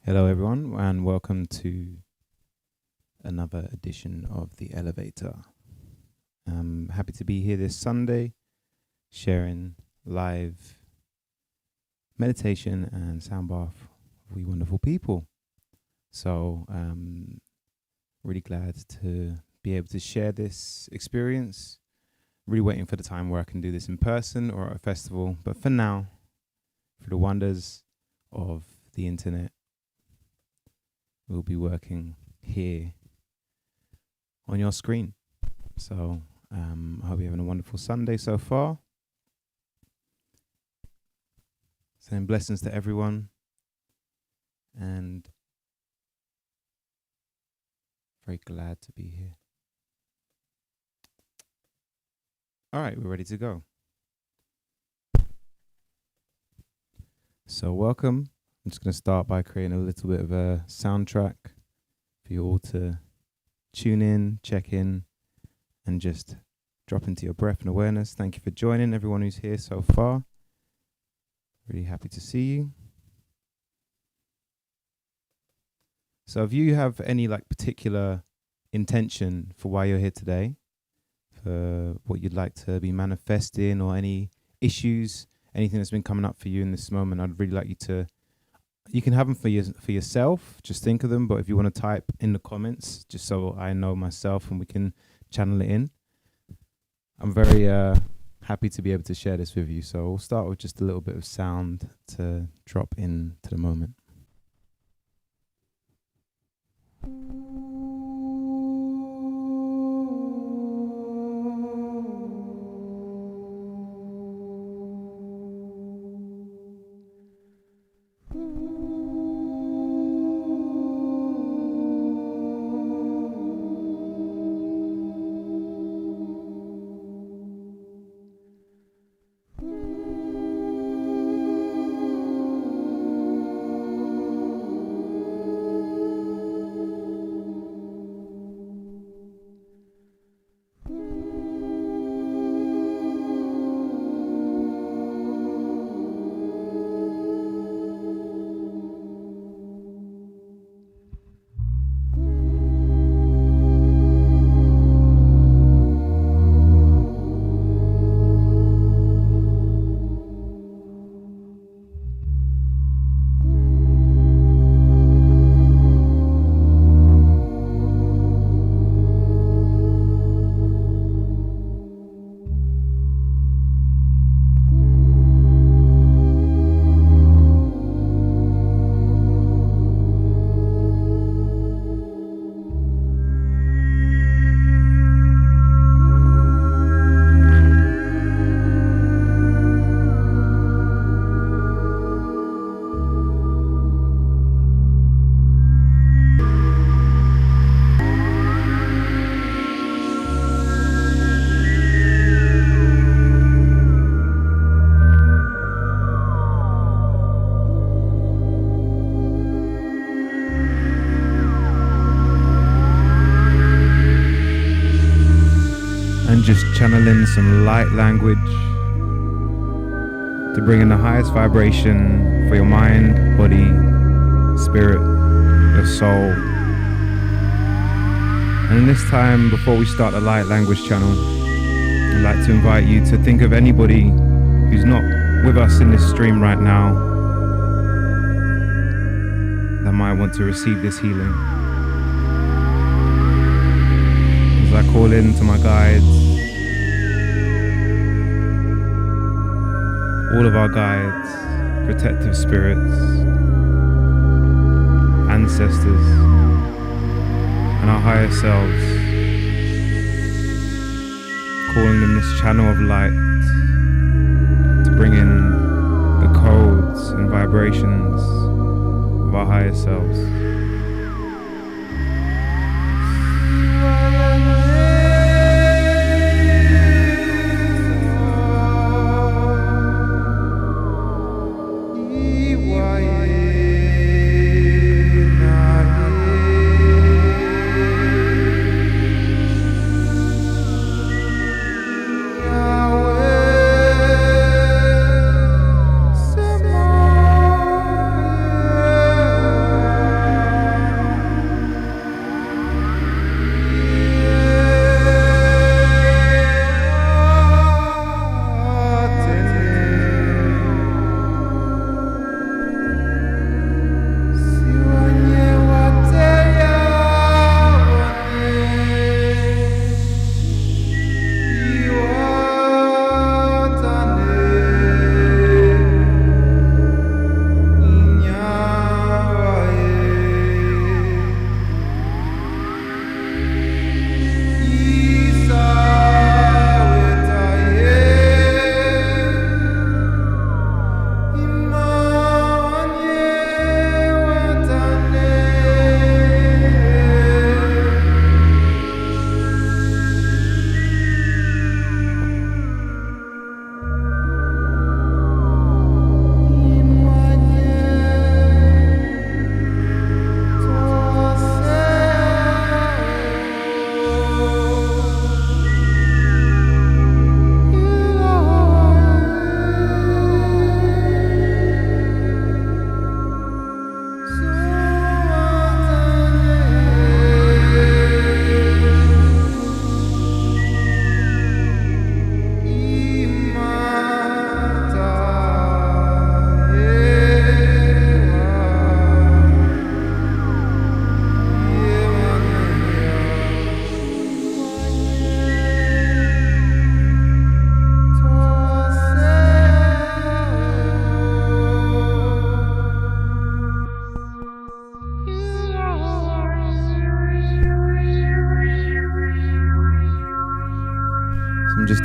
Hello, everyone, and welcome to another edition of The Elevator. I'm happy to be here this Sunday, sharing live meditation and sound bath with you wonderful people. So, really glad to be able to share this experience. Really waiting for the time where I can do this in person or at a festival. But for now, for the wonders of the internet, we'll be working here on your screen. So I hope you're having a wonderful Sunday so far. Sending blessings to everyone. And very glad to be here. All right, we're ready to go. So welcome. I'm just going to start by creating a little bit of a soundtrack for you all to tune in, check in, and just drop into your breath and awareness. Thank you for joining, everyone who's here so far. Really happy to see you. So if you have any particular intention for why you're here today, for what you'd like to be manifesting or any issues, anything that's been coming up for you in this moment, I'd really like you to. You can have them for yourself, just think of them. But if you want to type in the comments, just so I know myself and we can channel it in. I'm very happy to be able to share this with you. So we'll start with just a little bit of sound to drop into the moment. Just channeling some light language to bring in the highest vibration for your mind, body, spirit, your soul. And in this time, before we start the light language channel, I'd like to invite you to think of anybody who's not with us in this stream right now that might want to receive this healing. As I call in to my guides, all of our guides, protective spirits, ancestors, and our higher selves, calling in this channel of light to bring in the codes and vibrations of our higher selves.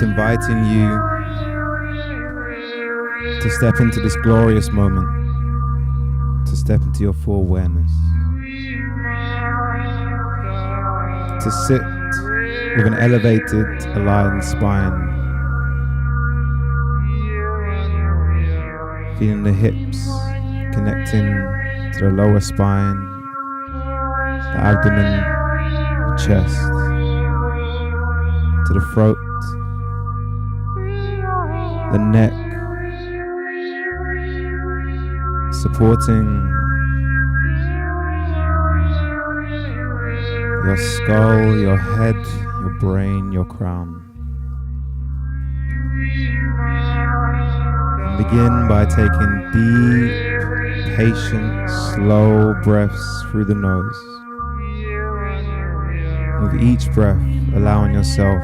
just inviting you to step into this glorious moment, to step into your full awareness, to sit with an elevated, aligned spine, feeling the hips connecting to the lower spine, the abdomen, the chest, to the throat, the neck, supporting your skull, your head, your brain, your crown. And begin by taking deep, patient, slow breaths through the nose. With each breath, allowing yourself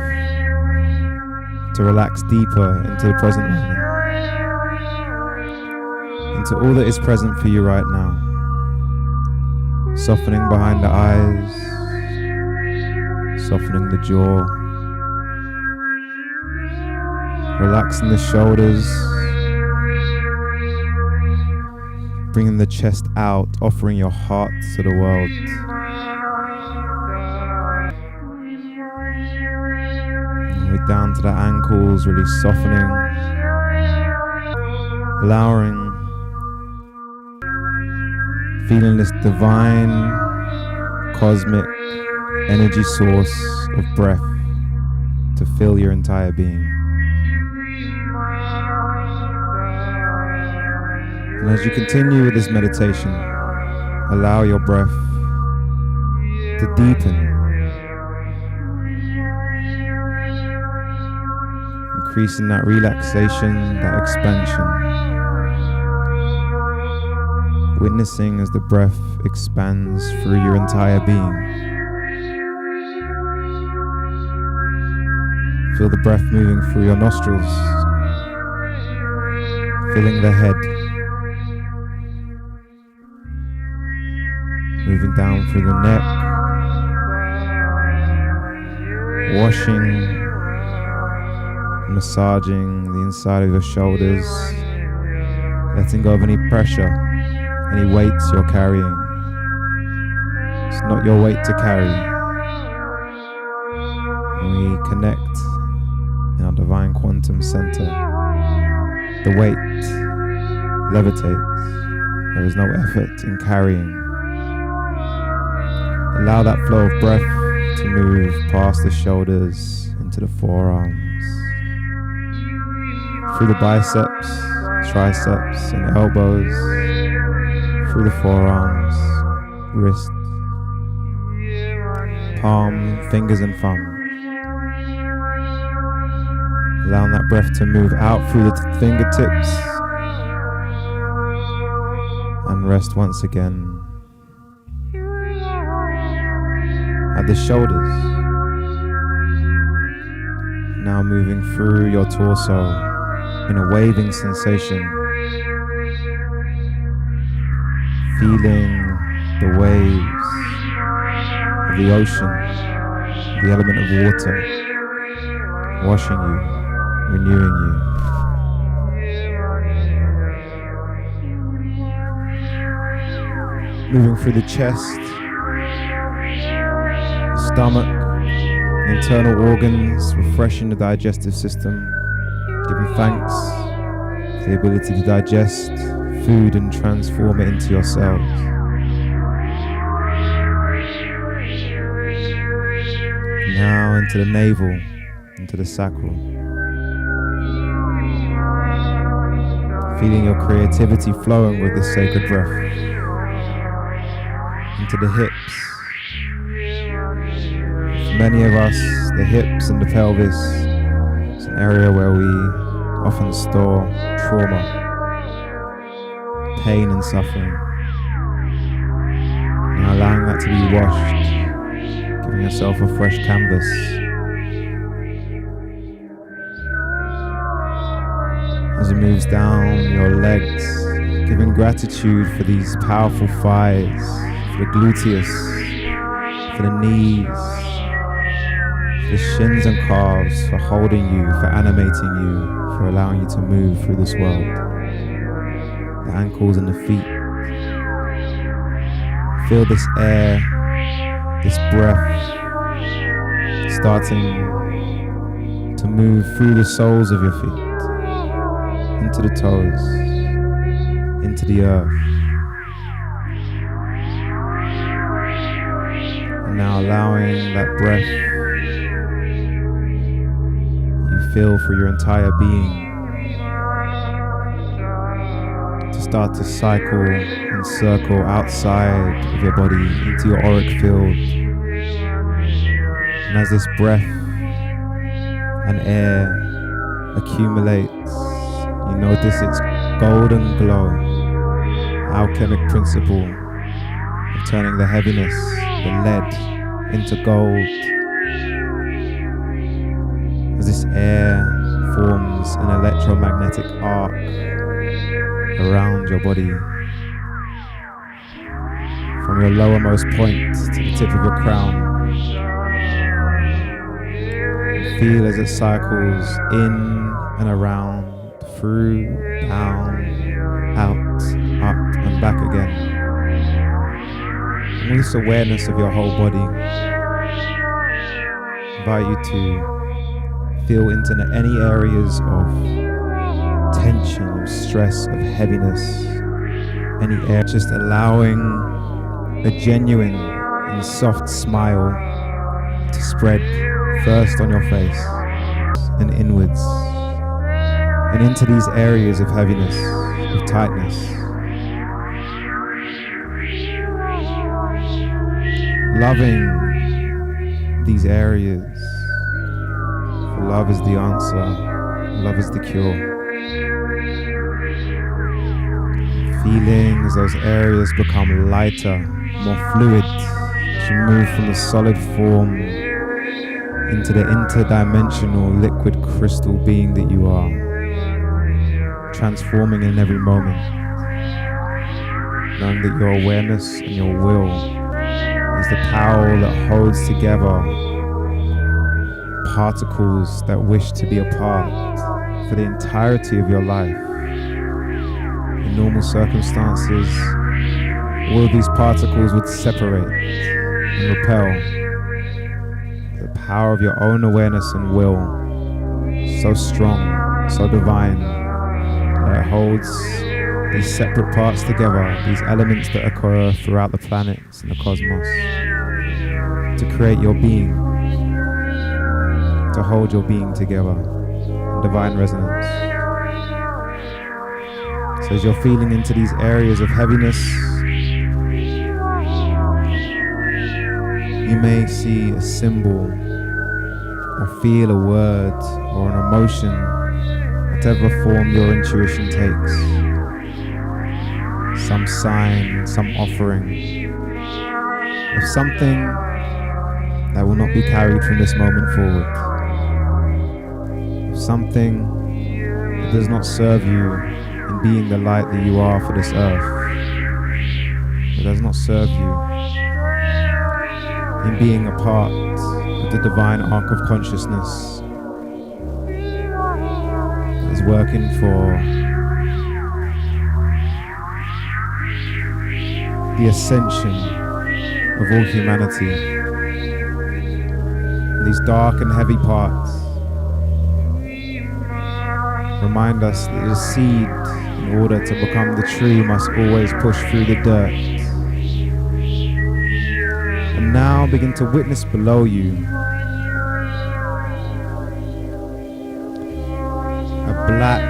to relax deeper into the present moment, into all that is present for you right now. Softening behind the eyes, softening the jaw, relaxing the shoulders, bringing the chest out, offering your heart to the world. And we're down to the ankles, really softening, allowing, feeling this divine, cosmic energy source of breath to fill your entire being. And as you continue with this meditation, allow your breath to deepen, increasing that relaxation, that expansion, witnessing as the breath expands through your entire being. Feel the breath moving through your nostrils, filling the head, moving down through the neck, washing, massaging the inside of your shoulders, letting go of any pressure, any weights you're carrying. It's not your weight to carry. When we connect in our divine quantum center, the weight levitates. There is no effort in carrying. Allow that flow of breath to move past the shoulders into the forearms, through the biceps, triceps and elbows, through the forearms, wrists, palm, fingers and thumb. Allowing that breath to move out through the fingertips and rest once again at the shoulders. Now moving through your torso in a waving sensation, feeling the waves of the ocean, the element of water, washing you, renewing you. Moving through the chest, stomach, internal organs, refreshing the digestive system, giving thanks for the ability to digest food and transform it into your cells. Now into the navel, into the sacral. Feeling your creativity flowing with this sacred breath. Into the hips. For many of us, the hips and the pelvis is an area where we often store trauma, pain and suffering. Now allowing that to be washed, giving yourself a fresh canvas. As it moves down your legs, giving gratitude for these powerful thighs, for the gluteus, for the knees, The shins and calves for holding you, for animating you, for allowing you to move through this world. The ankles and the feet. Feel this air, this breath starting to move through the soles of your feet, into the toes, into the earth. And now allowing that breath you feel through your entire being to start to cycle and circle outside of your body into your auric field. And as this breath and air accumulates, you notice its golden glow, alchemic principle of turning the heaviness, the lead, into gold. As this air forms an electromagnetic arc around your body, from your lowermost point to the tip of your crown. Feel as it cycles in and around, through, down, out, up and back again. And with this awareness of your whole body, I invite you to feel into any areas of tension, of stress, of heaviness, any air, just allowing a genuine and soft smile to spread first on your face and inwards and into these areas of heaviness, of tightness. Loving these areas, for love is the answer, love is the cure. Feeling as those areas become lighter, more fluid, as you move from the solid form into the interdimensional liquid crystal being that you are, transforming in every moment, knowing that your awareness and your will is the power that holds together particles that wish to be apart for the entirety of your life. In normal circumstances, all of these particles would separate and repel. The power of your own awareness and will, so strong, so divine, that it holds these separate parts together, these elements that occur throughout the planets and the cosmos, to create your being, to hold your being together in divine resonance. So as you're feeling into these areas of heaviness, you may see a symbol or feel a word or an emotion, whatever form your intuition takes. Some sign, some offering of something that will not be carried from this moment forward. Of something that does not serve you in being the light that you are for this earth. It does not serve you in being a part of the divine arc of consciousness that is working for the ascension of all humanity. These dark and heavy parts remind us that the seed, in order to become the tree, must always push through the dirt. And now begin to witness below you a black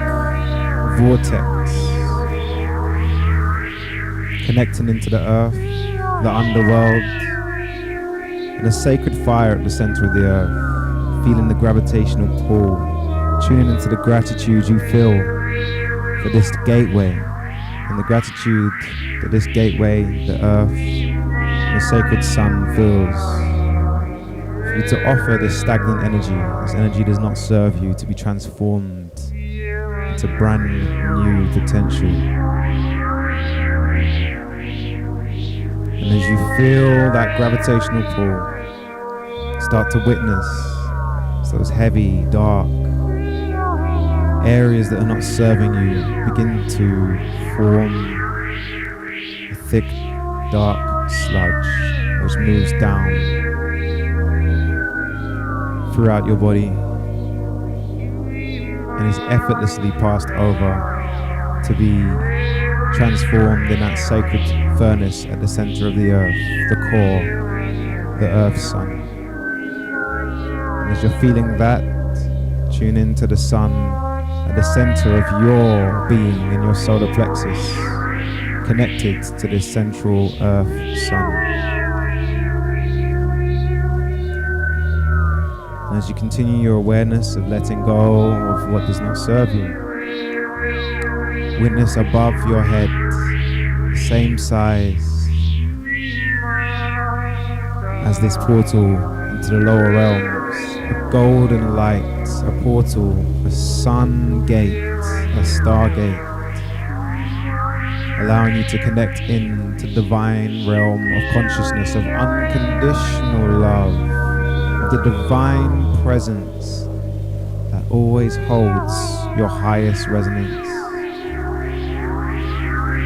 vortex connecting into the earth, the underworld, and a sacred fire at the center of the earth, feeling the gravitational pull, tuning into the gratitude you feel for this gateway, and the gratitude that this gateway, the earth, the sacred sun feels for you to offer this stagnant energy. This energy does not serve you to be transformed into brand new potential. And as you feel that gravitational pull, start to witness those heavy, dark areas that are not serving you begin to form a thick, dark sludge which moves down throughout your body and is effortlessly passed over to be transformed in that sacred furnace at the center of the earth, the core, the earth's sun. And as you're feeling that, tune into the sun at the center of your being in your solar plexus, connected to this central earth sun. And as you continue your awareness of letting go of what does not serve you, witness above your head, same size as this portal into the lower realms, a golden light, a portal, a sun gate, a stargate, allowing you to connect into the divine realm of consciousness, of unconditional love, of the divine presence that always holds your highest resonance.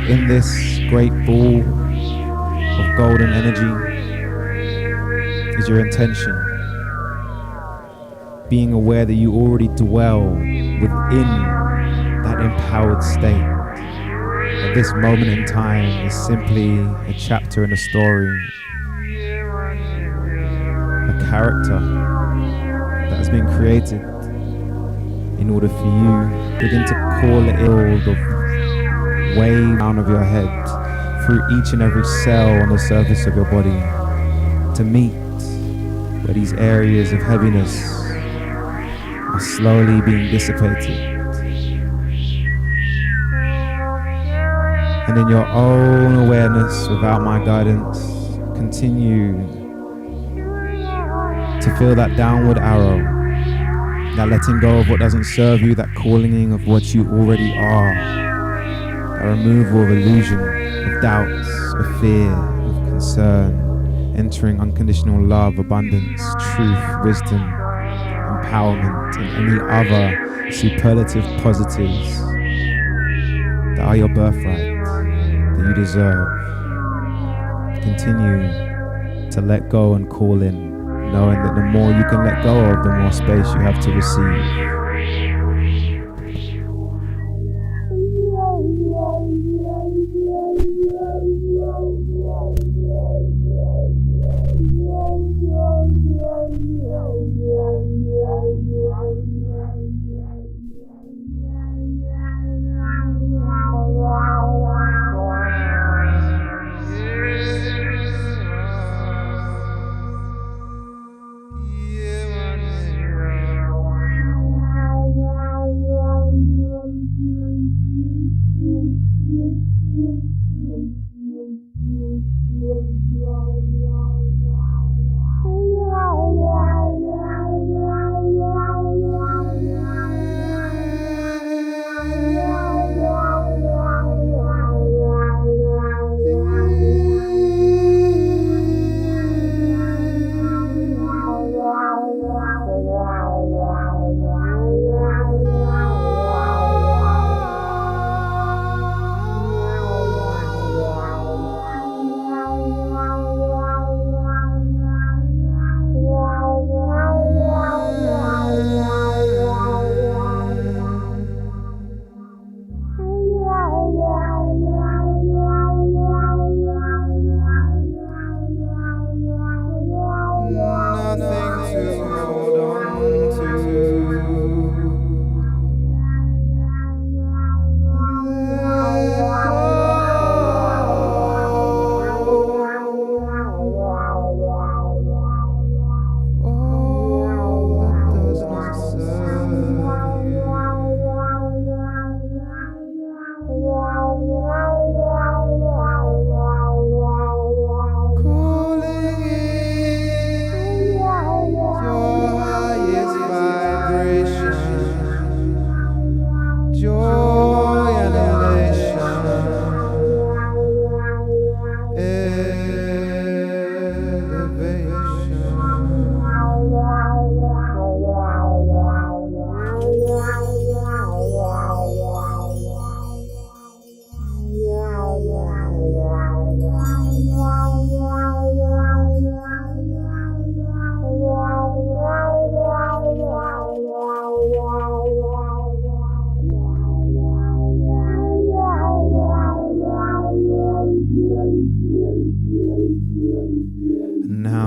In this great ball of golden energy is your intention. Being aware that you already dwell within that empowered state. That this moment in time is simply a chapter in a story, a character that has been created in order for you to begin to call it all the way down of your head, through each and every cell on the surface of your body, to meet where these areas of heaviness are slowly being dissipated. And in your own awareness, without my guidance, continue to feel that downward arrow, that letting go of what doesn't serve you, that calling of what you already are. A removal of illusion, of doubts, of fear, of concern, entering unconditional love, abundance, truth, wisdom, empowerment, and any other superlative positives that are your birthright, that you deserve. Continue to let go and call in, knowing that the more you can let go of, the more space you have to receive.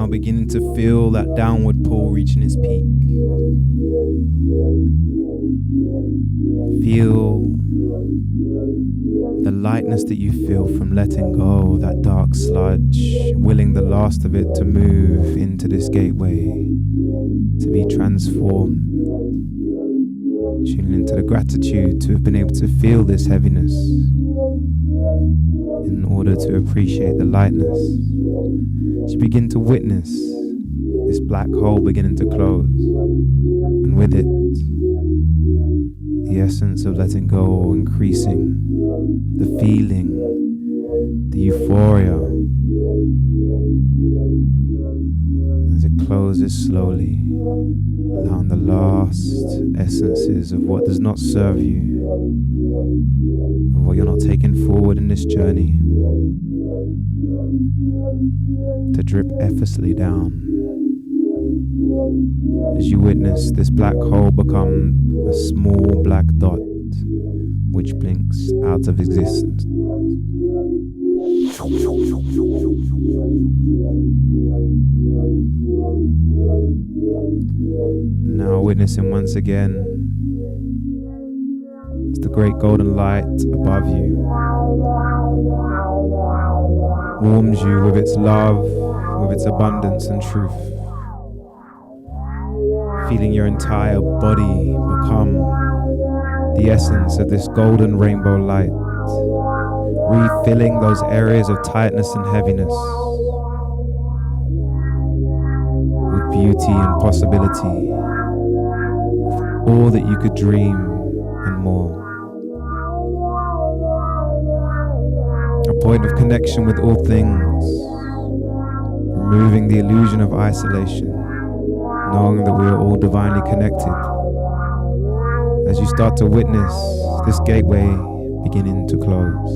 now beginning to feel that downward pull reaching its peak. Feel the lightness that you feel from letting go of that dark sludge, willing the last of it to move into this gateway, to be transformed. Tuning into the gratitude to have been able to feel this heaviness in order to appreciate the lightness. As you begin to witness this black hole beginning to close, and with it, the essence of letting go increasing, the feeling, the euphoria, as it closes slowly, allowing the last essences of what does not serve you, of what you're not taking forward in this journey, to drip effortlessly down. As you witness this black hole become a small black dot which blinks out of existence. Now witnessing once again as the great golden light above you warms you with its love, with its abundance and truth. Feeling your entire body become the essence of this golden rainbow light, refilling those areas of tightness and heaviness with beauty and possibility, all that you could dream and more. A point of connection with all things, removing the illusion of isolation, knowing that we are all divinely connected. As you start to witness this gateway beginning to close,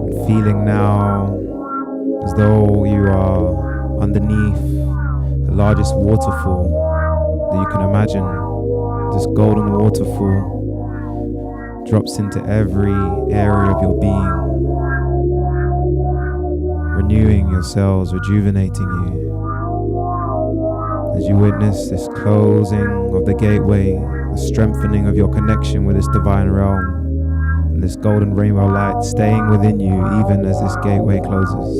and feeling now as though you are underneath the largest waterfall that you can imagine. This golden waterfall drops into every area of your being, renewing your cells, rejuvenating you. As you witness this closing of the gateway, the strengthening of your connection with this divine realm, and this golden rainbow light staying within you even as this gateway closes.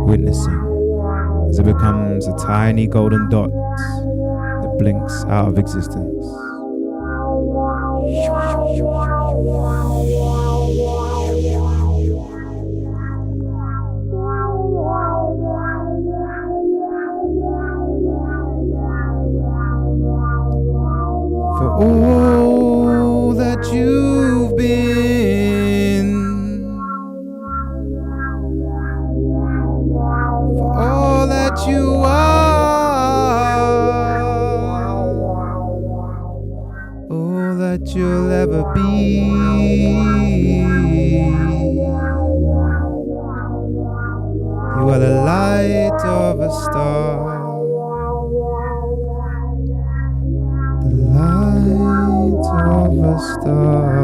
Witnessing as it becomes a tiny golden dot that blinks out of existence. For all that you've been, for all that you are, all that you'll ever be. You are the light of a star. Of a star.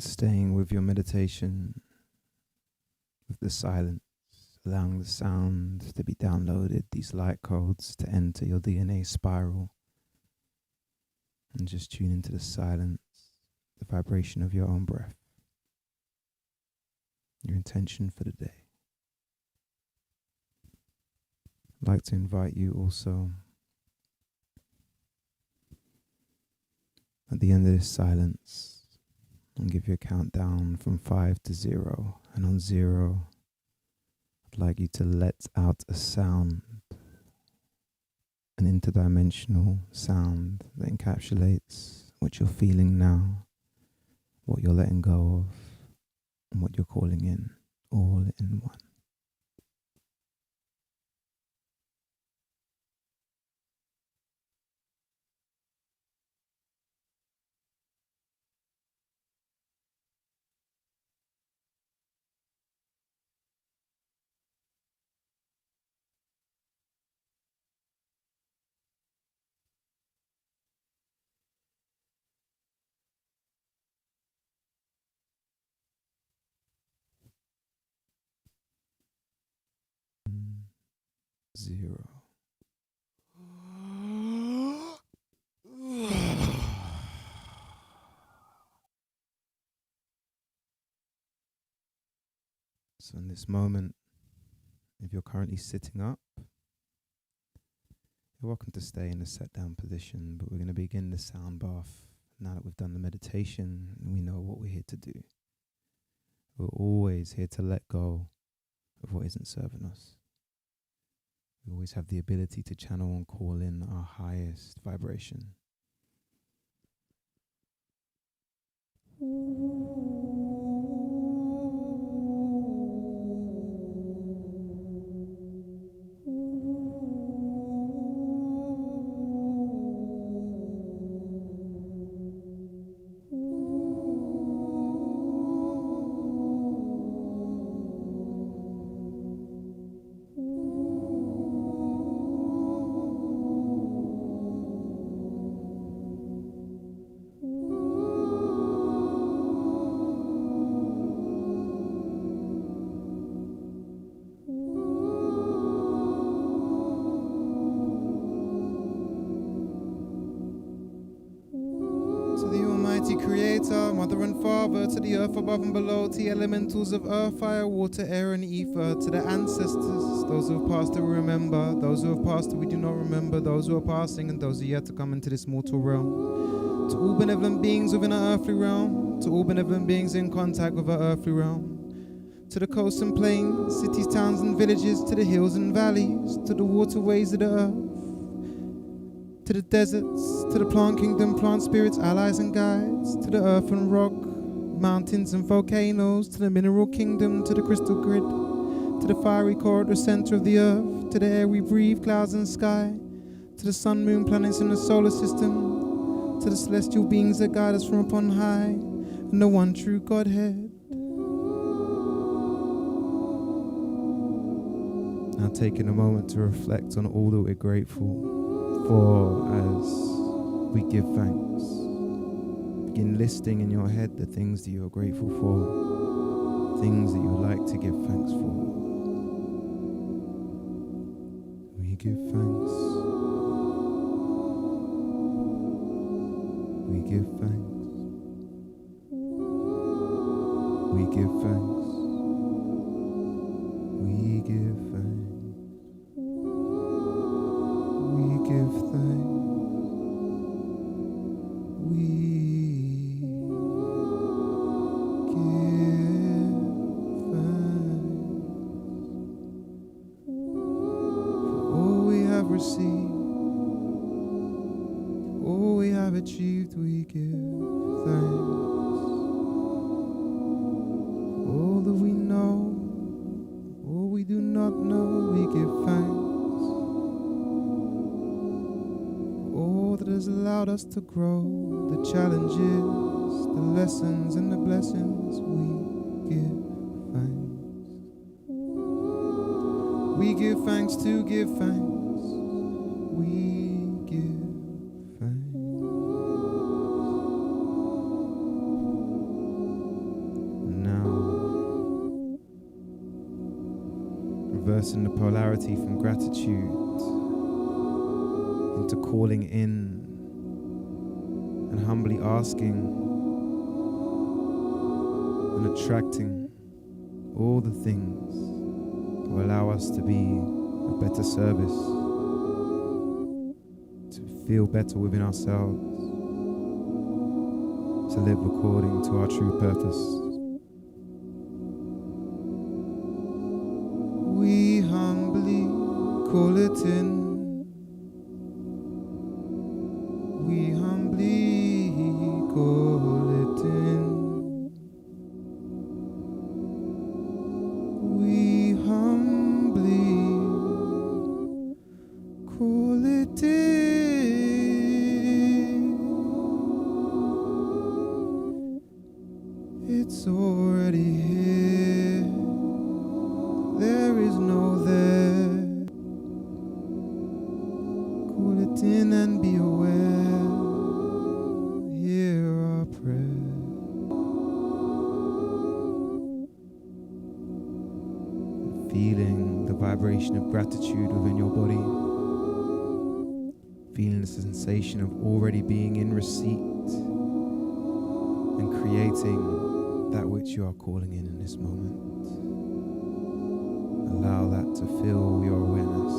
Staying with your meditation, with the silence, allowing the sound to be downloaded, these light codes to enter your DNA spiral, and just tune into the silence, the vibration of your own breath, your intention for the day. I'd like to invite you also at the end of this silence and give you a countdown from 5 to 0. And on 0, I'd like you to let out a sound, an interdimensional sound that encapsulates what you're feeling now, what you're letting go of, and what you're calling in, all in one. Zero. So in this moment, if you're currently sitting up, you're welcome to stay in a set down position, but we're going to begin the sound bath. Now that we've done the meditation, we know what we're here to do. We're always here to let go of what isn't serving us. We always have the ability to channel and call in our highest vibration. Creator, Mother and Father, to the earth above and below, to the elementals of earth, fire, water, air and ether, to the ancestors, those who have passed that we remember, those who have passed that we do not remember, those who are passing and those who are yet to come into this mortal realm, to all benevolent beings within our earthly realm, to all benevolent beings in contact with our earthly realm, to the coasts and plains, cities, towns and villages, to the hills and valleys, to the waterways of the earth, to the deserts, to the plant kingdom, plant spirits, allies and guides, to the earth and rock, mountains and volcanoes, to the mineral kingdom, to the crystal grid, to the fiery core at the center of the earth, to the air we breathe, clouds and sky, to the sun, moon, planets in the solar system, to the celestial beings that guide us from upon high, and the one true Godhead. Now taking a moment to reflect on all that we're grateful for as we give thanks. Begin listing in your head the things that you're grateful for, things that you would like to give thanks for. We give thanks. We give thanks. We give thanks. We give thanks. We give thanks. Received, all we have achieved, we give thanks. All that we know, all we do not know, we give thanks. All that has allowed us to grow, the challenges, the lessons and the blessings, we give thanks. We give thanks to give thanks. reversing the polarity from gratitude into calling in and humbly asking and attracting all the things that will allow us to be of better service, to feel better within ourselves, to live according to our true purpose. We humbly call it in. We humbly call it in. We humbly call it in. It's already here. There is no there. Call it in and be aware. Hear our prayer. Feeling the vibration of gratitude within your body. Feeling the sensation of already being in receipt and creating that which you are calling in this moment. Allow that to fill your awareness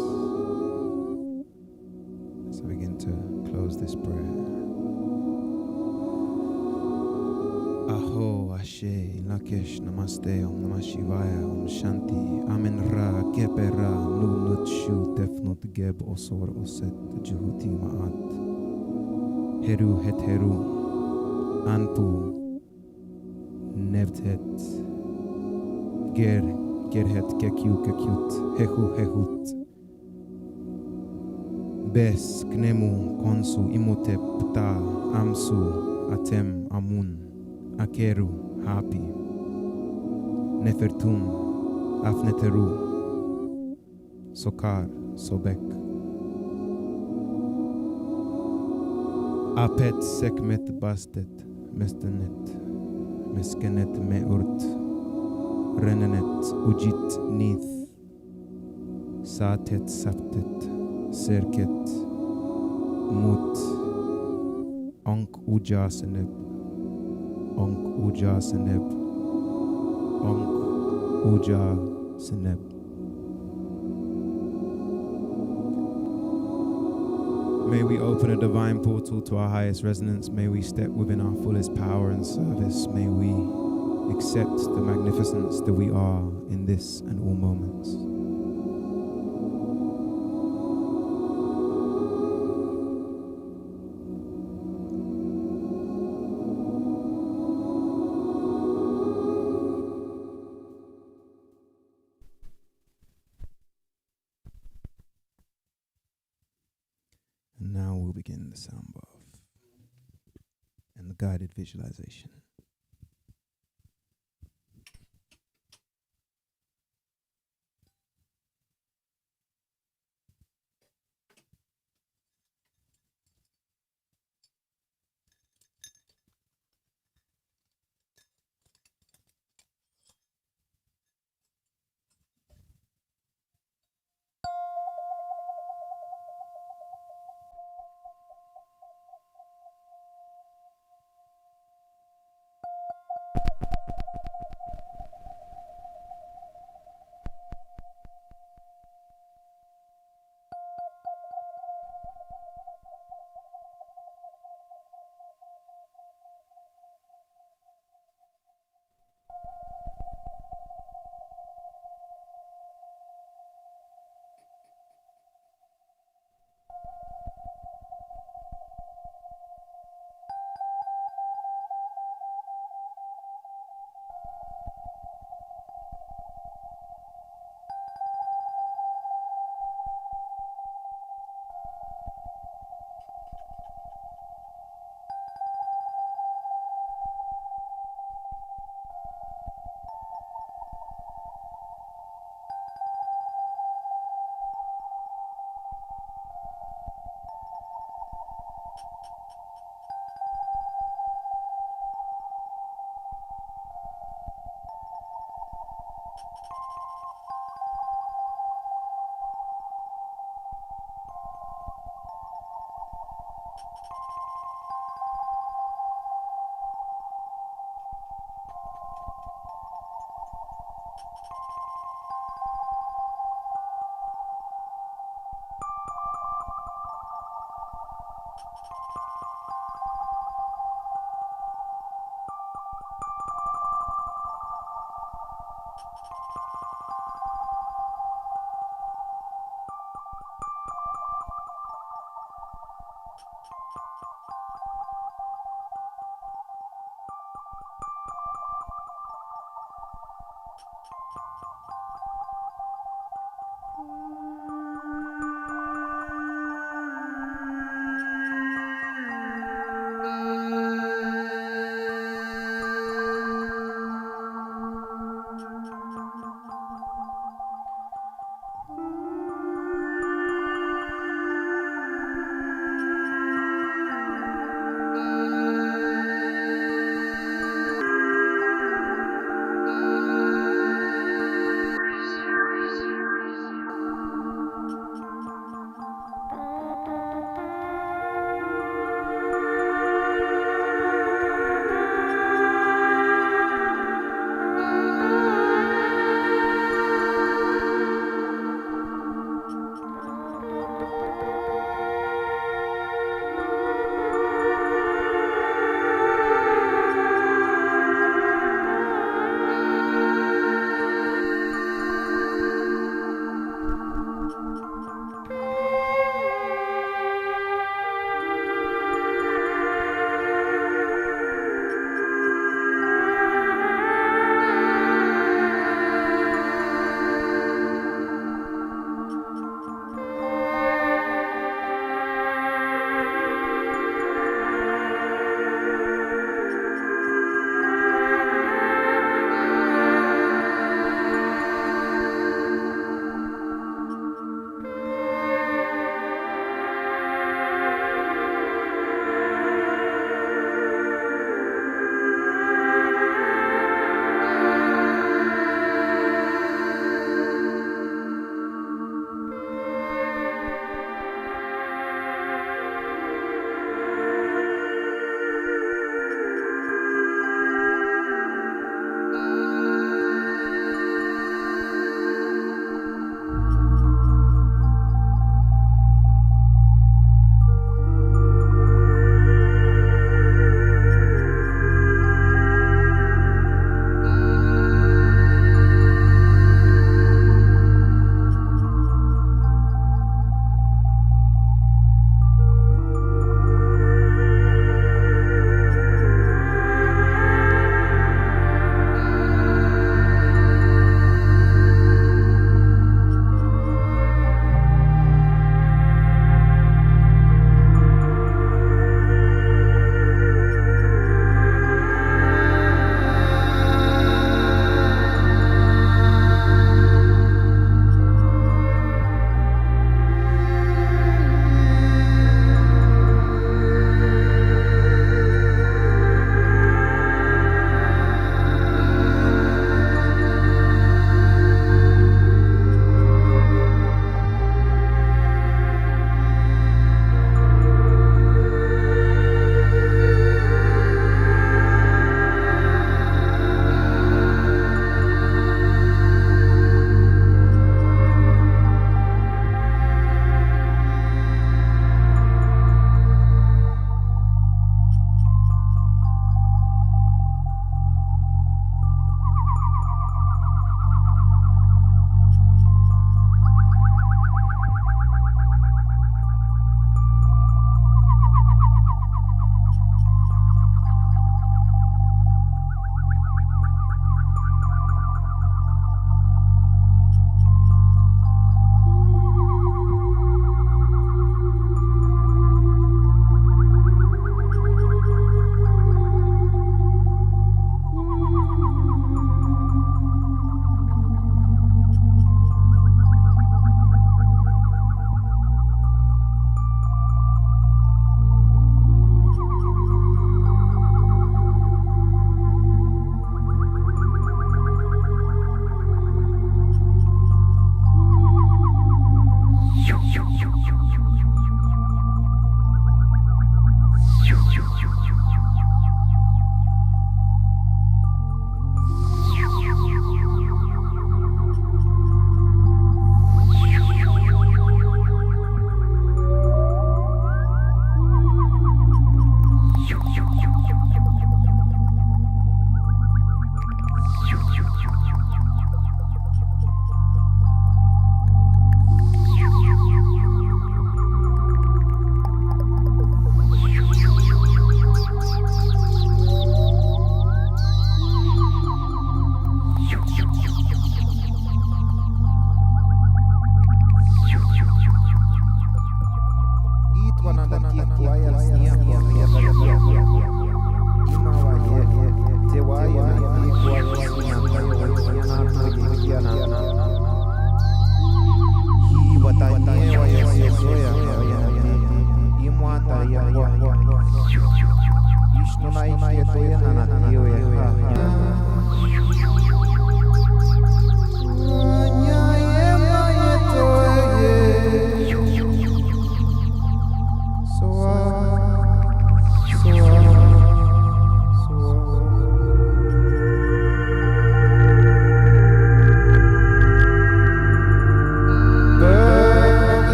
as I begin to close this prayer. Aho, Ashe, Lakesh, Namaste, Om Namah Shivaya, Om Shanti, Amen Ra, Kepera, Nunut Shu, Defnut Geb, Osor, Oset, Juhuti Ma'at, Heru Het Heru, Antu, Nevtet, Gerhet, Gekyu, Gekyut, Hehu, Hehut, Bes, Knemu, Konsu, Imotep, Ta, Amsu, Atem, Amun, Akeru, Hapi, Nefertum, Afneteru, Sokar, Sobek, Apet, Sekmet, Bastet, Mestenet, Meskenet, Meurt, Renenet, Ujit, Nith, Satet, Saptet, Serket, Mut, Onk, Uja, Seneb, Onk Uja Seneb, Onk Uja Seneb. May we open a divine portal to our highest resonance. May we step within our fullest power and service. May we accept the magnificence that we are in this and all moments. And now we'll begin the sound bath and the guided visualization.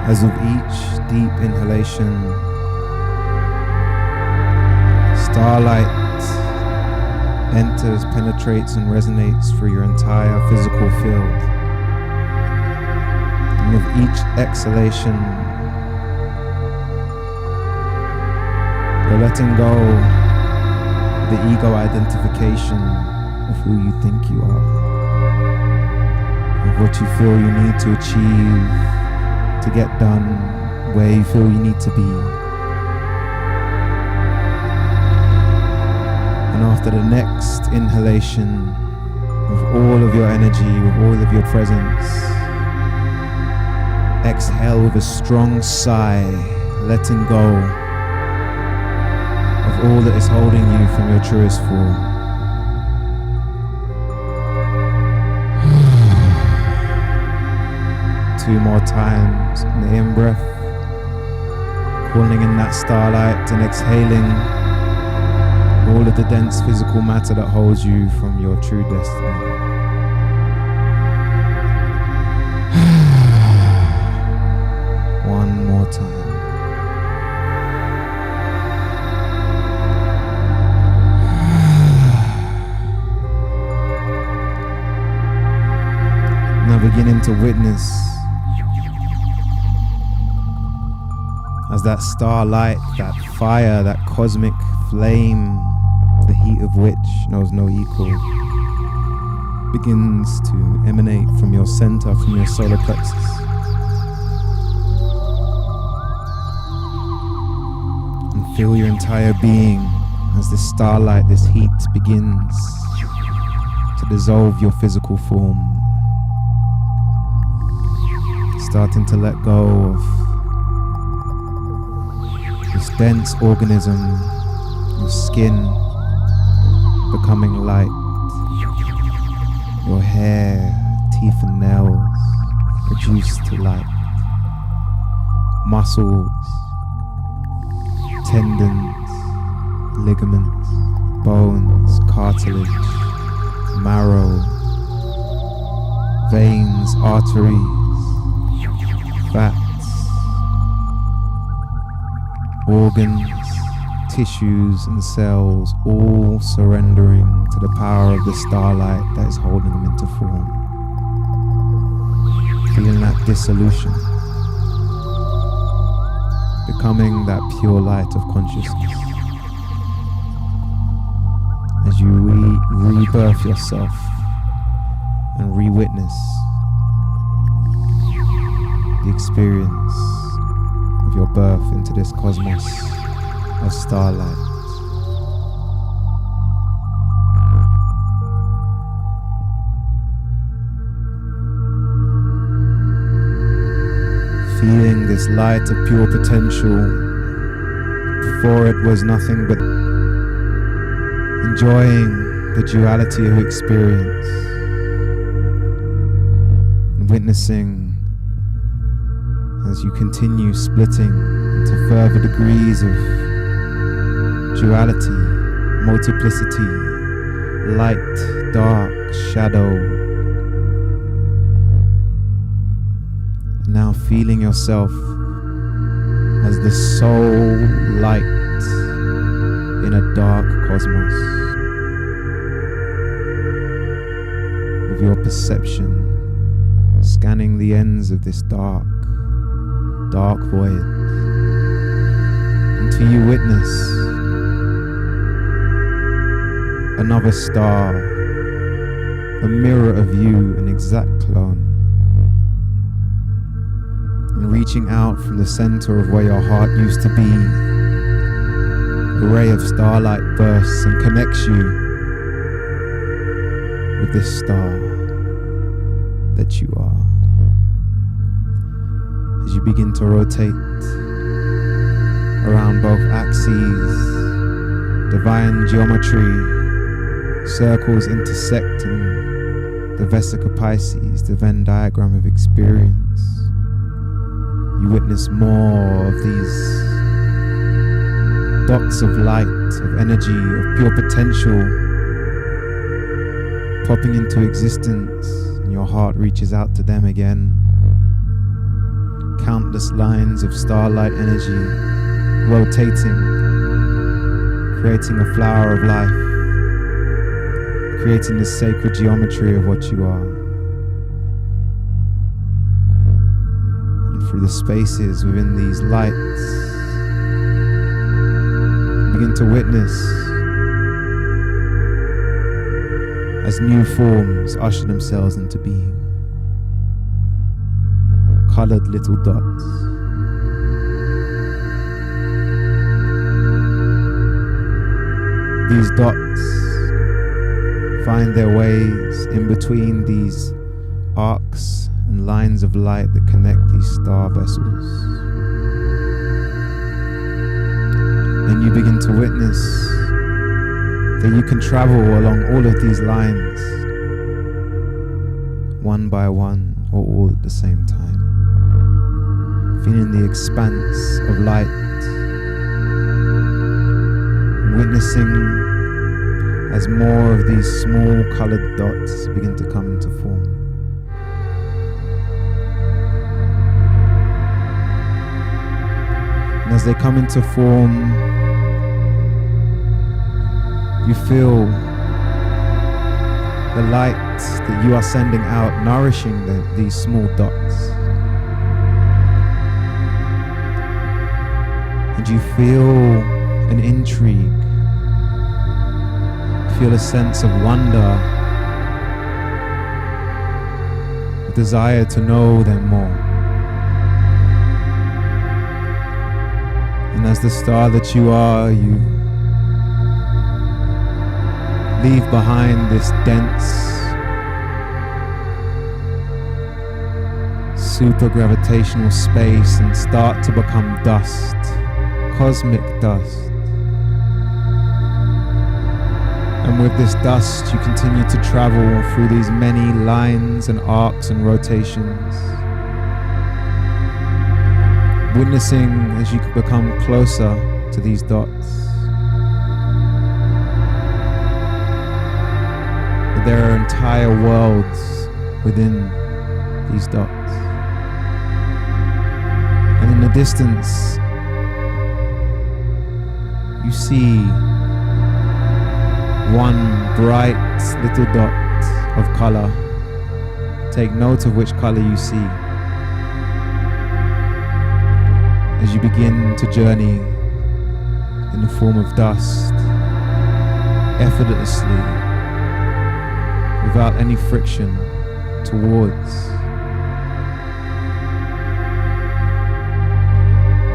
As with each deep inhalation, starlight enters, penetrates, and resonates through your entire physical field. And with each exhalation, you're letting go of the ego identification of who you think you are, of what you feel you need to achieve, to get done, where you feel you need to be. And after the next inhalation, with all of your energy, with all of your presence, exhale with a strong sigh, letting go of all that is holding you from your truest form. Two more times in the in-breath, calling in that starlight and exhaling all of the dense physical matter that holds you from your true destiny. One more time. Now beginning to witness as that starlight, that fire, that cosmic flame, the heat of which knows no equal, begins to emanate from your center, from your solar plexus. And feel your entire being as this starlight, this heat begins to dissolve your physical form, starting to let go of this dense organism, your skin becoming light, your hair, teeth and nails reduced to light, muscles, tendons, ligaments, bones, cartilage, marrow, veins, arteries, fats, organs, tissues and cells, all surrendering to the power of the starlight that is holding them into form. Feeling that dissolution, becoming that pure light of consciousness. As you rebirth yourself and re-witness the experience of your birth into this cosmos of starlight. Feeling this light of pure potential before it was nothing but enjoying the duality of experience and witnessing as you continue splitting into further degrees of duality, multiplicity, light, dark, shadow. Now feeling yourself as the sole light in a dark cosmos, with your perception scanning the ends of this dark void, until you witness another star, a mirror of you, an exact clone. And reaching out from the center of where your heart used to be, a ray of starlight bursts and connects you with this star that you are. As you begin to rotate around both axes, divine geometry, circles intersecting the Vesica Pisces, the Venn diagram of experience. You witness more of these dots of light, of energy, of pure potential popping into existence, and your heart reaches out to them again. Countless lines of starlight energy rotating, creating a flower of life, creating the sacred geometry of what you are. And through the spaces within these lights, begin to witness as new forms usher themselves into being. Colored little dots. These dots find their ways in between these arcs and lines of light that connect these star vessels. And you begin to witness that you can travel along all of these lines, one by one or all at the same time. Feeling the expanse of light, witnessing as more of these small colored dots begin to come into form. And as they come into form, you feel the light that you are sending out nourishing these small dots. And you feel an intrigue, feel a sense of wonder, a desire to know them more. And as the star that you are, you leave behind this dense, super gravitational space and start to become dust, cosmic dust. And with this dust, you continue to travel through these many lines and arcs and rotations, witnessing as you become closer to these dots. There are entire worlds within these dots. And in the distance, you see one bright little dot of color. Take note of which color you see as you begin to journey in the form of dust, effortlessly, without any friction, towards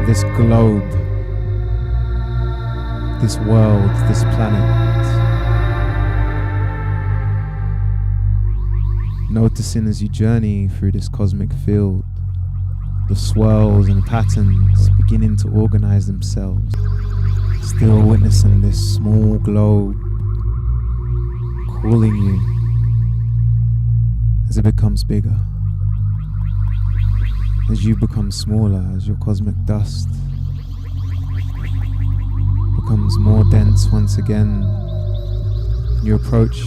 this globe, this world, this planet. Noticing as you journey through this cosmic field, the swirls and patterns beginning to organize themselves. Still witnessing this small globe calling you as it becomes bigger, as you become smaller, as your cosmic dust becomes more dense once again. You approach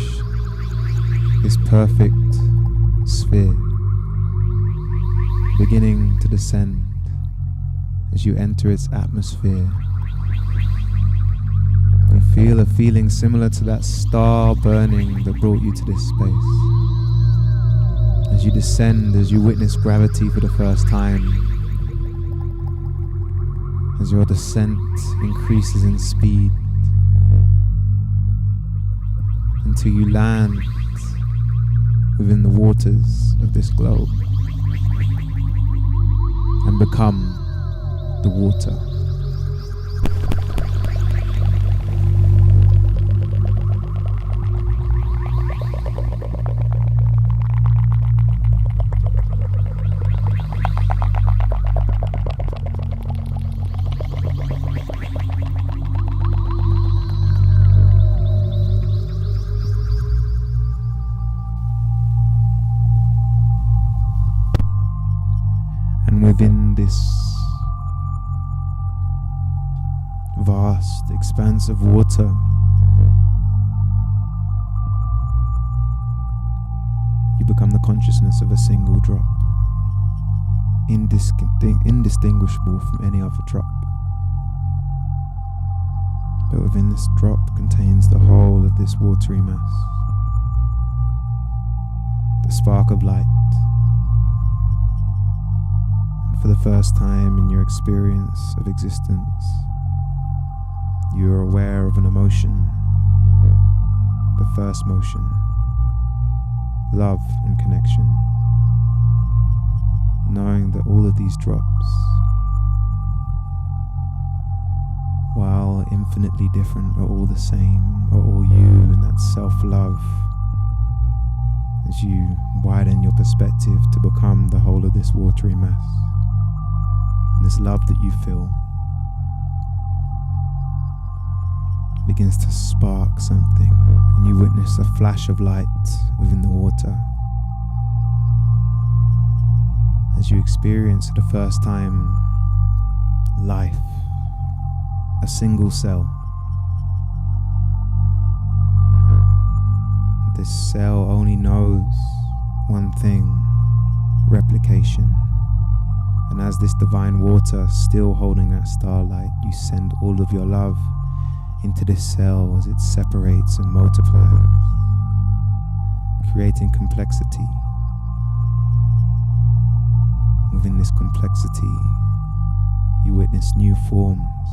this perfect sphere, beginning to descend as you enter its atmosphere. You feel a feeling similar to that star burning that brought you to this space. As you descend, as you witness gravity for the first time, as your descent increases in speed, until you land within the waters of this globe and become the water. Within this vast expanse of water, you become the consciousness of a single drop, indistinguishable from any other drop. But within this drop contains the whole of this watery mass, the spark of light. For the first time in your experience of existence, you are aware of an emotion, the first motion, love and connection, knowing that all of these drops, while infinitely different, are all the same, are all you, and that self-love as you widen your perspective to become the whole of this watery mass. And this love that you feel begins to spark something, and you witness a flash of light within the water as you experience for the first time life, a single cell. This cell only knows one thing: replication. And as this divine water, still holding that starlight, you send all of your love into this cell as it separates and multiplies, creating complexity. Within this complexity, you witness new forms,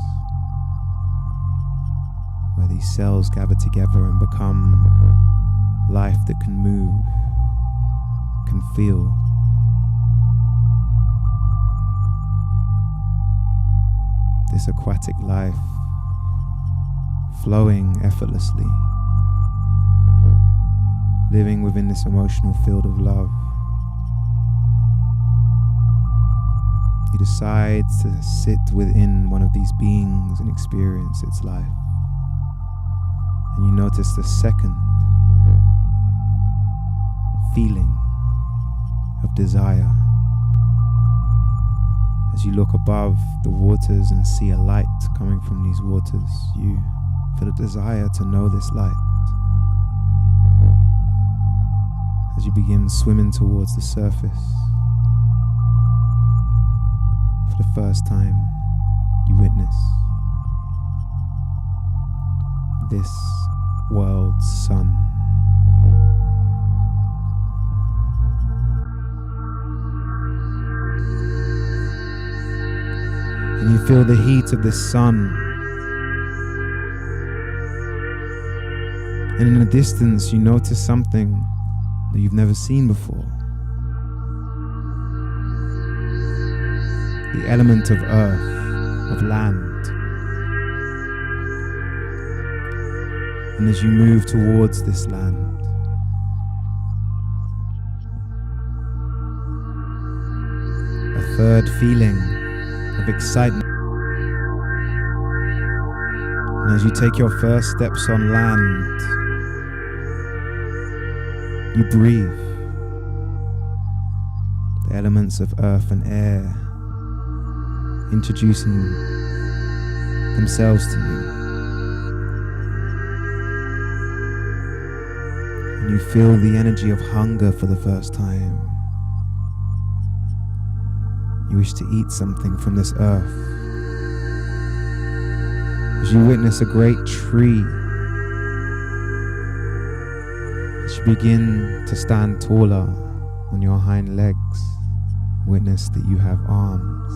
where these cells gather together and become life that can move, can feel. This aquatic life flowing effortlessly, living within this emotional field of love. You decide to sit within one of these beings and experience its life. And you notice the second feeling of desire. As you look above the waters and see a light coming from these waters, you feel a desire to know this light. As you begin swimming towards the surface, for the first time, you witness this world's sun. And you feel the heat of this sun. And in the distance, you notice something that you've never seen before. The element of earth, of land. And as you move towards this land, a third feeling of excitement As you take your first steps on land, you breathe the elements of earth and air introducing themselves to you. And you feel the energy of hunger for the first time. You wish to eat something from this earth. As you witness a great tree, as you begin to stand taller on your hind legs, witness that you have arms,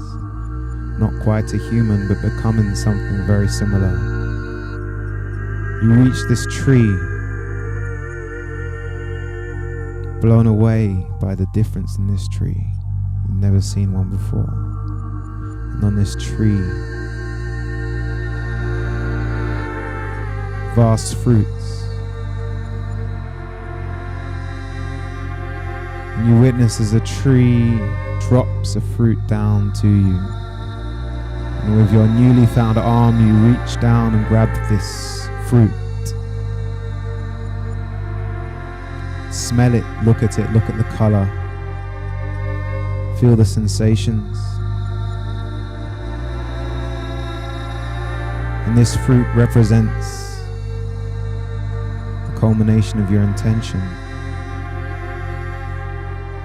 not quite a human, but becoming something very similar. You reach this tree, blown away by the difference in this tree. You've never seen one before. And on this tree, vast fruits. And you witness as a tree drops a fruit down to you. And with your newly found arm, you reach down and grab this fruit. Smell it, look at the color. Feel the sensations. And this fruit represents the culmination of your intention.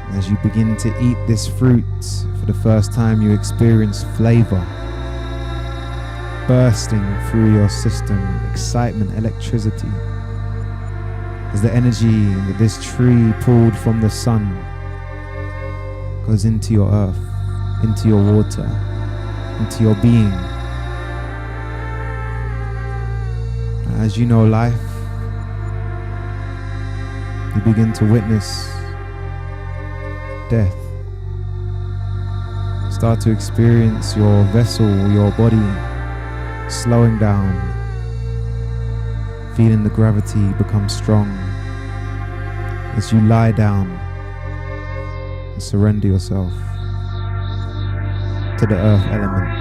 And as you begin to eat this fruit, for the first time you experience flavor bursting through your system, excitement, electricity. As the energy that this tree pulled from the sun goes into your earth, into your water, into your being. As you know life, you begin to witness death. Start to experience your vessel, your body slowing down, feeling the gravity become strong as you lie down and surrender yourself to the earth element.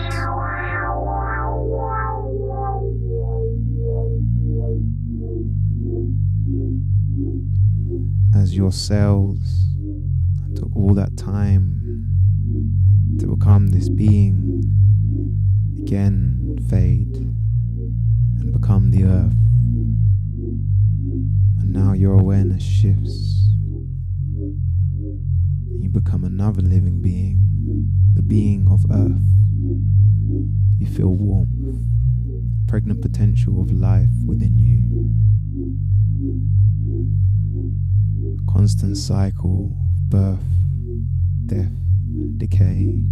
As your cells took all that time to become this being, again fade and become the earth. And now your awareness shifts. You become another living being, the being of earth. You feel warmth, pregnant potential of life within you. A constant cycle of birth, death, decay.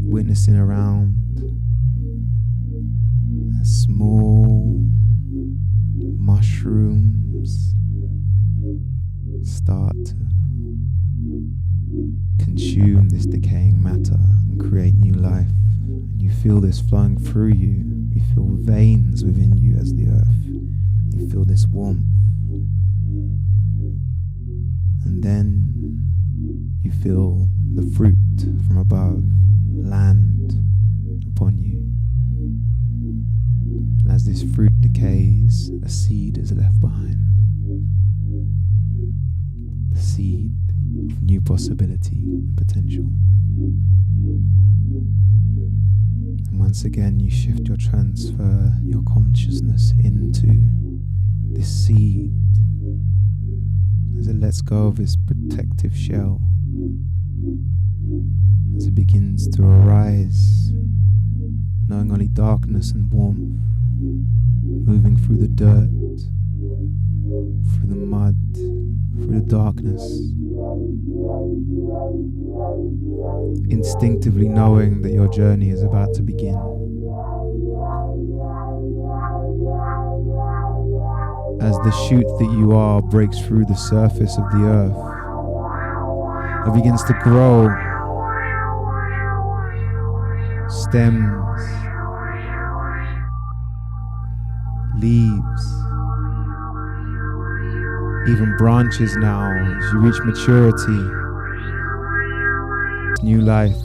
Witnessing around as small mushrooms start to consume this decaying matter and create new life. And you feel this flowing through you. You feel veins within you as the earth. You feel this warmth. And then you feel the fruit from above land upon you. And as this fruit decays, a seed is left behind. The seed of new possibility and potential. And once again, you shift your transfer, your consciousness into this seed as it lets go of its protective shell. As it begins to arise, knowing only darkness and warmth, moving through the dirt, through the mud, through the darkness, instinctively knowing that your journey is about to begin. As the shoot that you are breaks through the surface of the earth, it begins to grow. Stems, leaves, even branches now. As you reach maturity, new life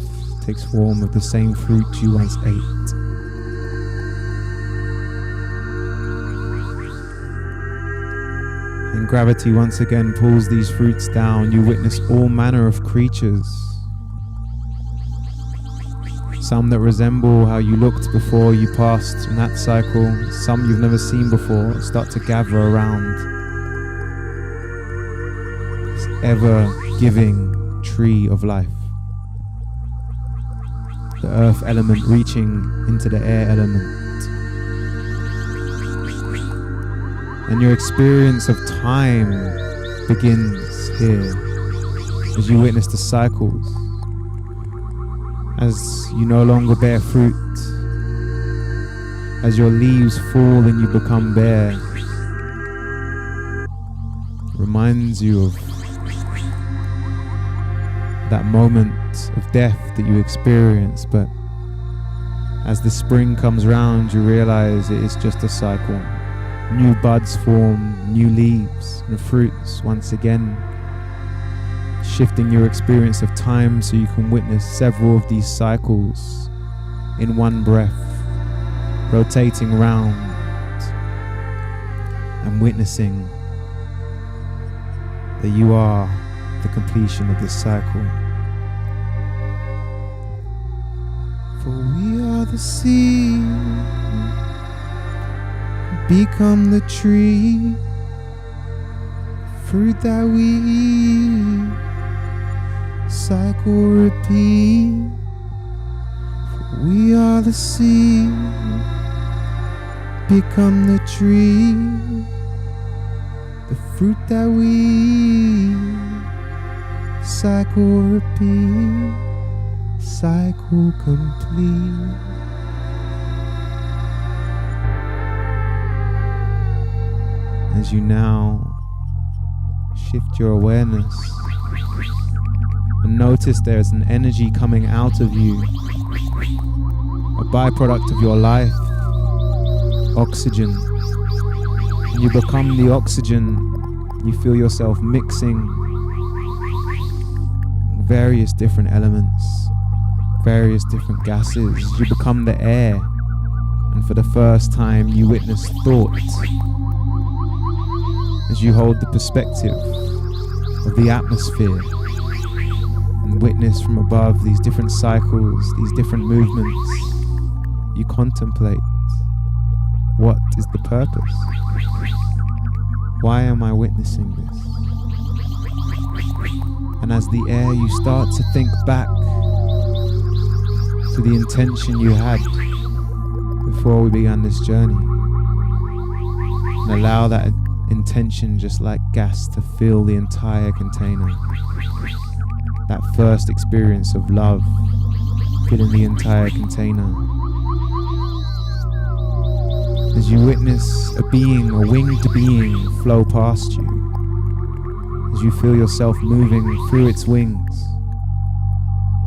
takes form of the same fruit you once ate. And gravity once again pulls these fruits down. You witness all manner of creatures. Some that resemble how you looked before you passed in that cycle. Some you've never seen before start to gather around this ever-giving tree of life. The earth element reaching into the air element. And your experience of time begins here as you witness the cycles. As you no longer bear fruit, as your leaves fall and you become bare, reminds you of that moment of death that you experience. But as the spring comes round, you realize it is just a cycle. New buds form, new leaves and fruits once again, shifting your experience of time so you can witness several of these cycles in one breath, rotating round and witnessing that you are the completion of this cycle. For we are the seed, become the tree, fruit that we eat, cycle repeat. For we are the seed, become the tree, the fruit that we eat, cycle repeat, cycle complete. As you now shift your awareness and notice there's an energy coming out of you, a byproduct of your life, oxygen. When you become the oxygen, you feel yourself mixing various different elements, various different gases. You become the air, and for the first time you witness thought. As you hold the perspective of the atmosphere and witness from above these different cycles, these different movements, you contemplate, what is the purpose? Why am I witnessing this? And as the air, you start to think back to the intention you had before we began this journey, and allow that intention, just like gas, to fill the entire container. That first experience of love filling the entire container. As you witness a being, a winged being, flow past you, as you feel yourself moving through its wings,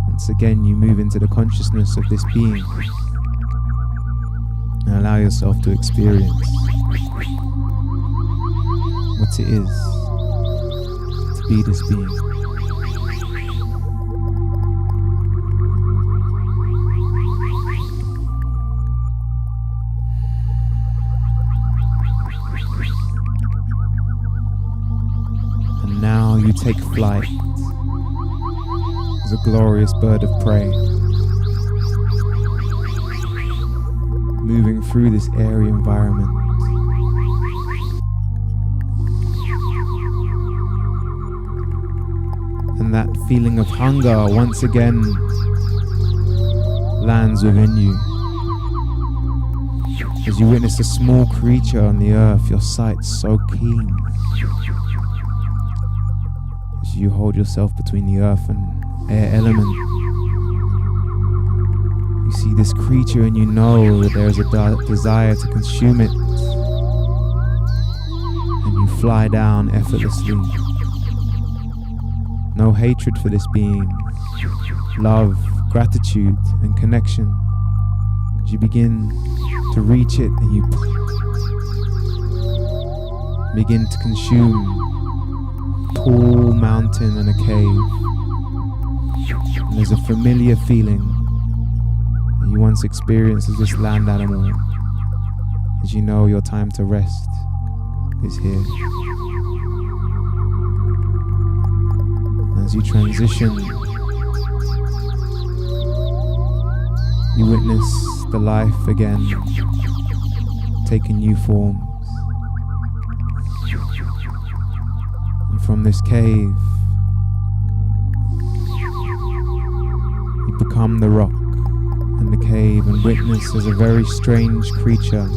once again you move into the consciousness of this being and allow yourself to experience what it is to be this being. And now you take flight as a glorious bird of prey, moving through this airy environment. And that feeling of hunger once again lands within you. As you witness a small creature on the earth, your sight so keen. As you hold yourself between the earth and air element, you see this creature and you know that there is a desire to consume it. And you fly down effortlessly. No hatred for this being, love, gratitude, and connection. As you begin to reach it and you begin to consume a tall mountain and a cave. And there's a familiar feeling that you once experienced as this land animal, as you know your time to rest is here. As you transition, you witness the life again, taking new forms. And from this cave, you become the rock in the cave and witness as a very strange creature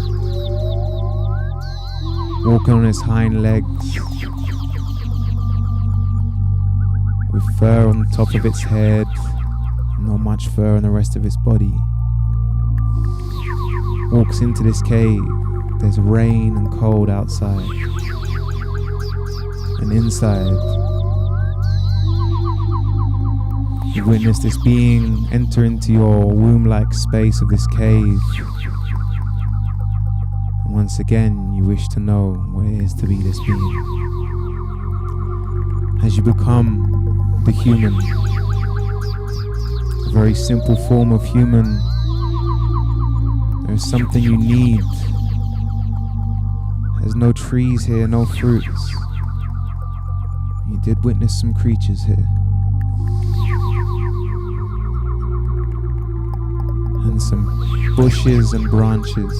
walking on its hind legs, with fur on the top of its head, not much fur on the rest of its body. Walks into this cave. There's rain and cold outside, and inside you witness this being enter into your womb-like space of this cave. And once again, you wish to know what it is to be this being. As you become the human, a very simple form of human, there's something you need. There's no trees here, no fruits. You did witness some creatures here. And some bushes and branches.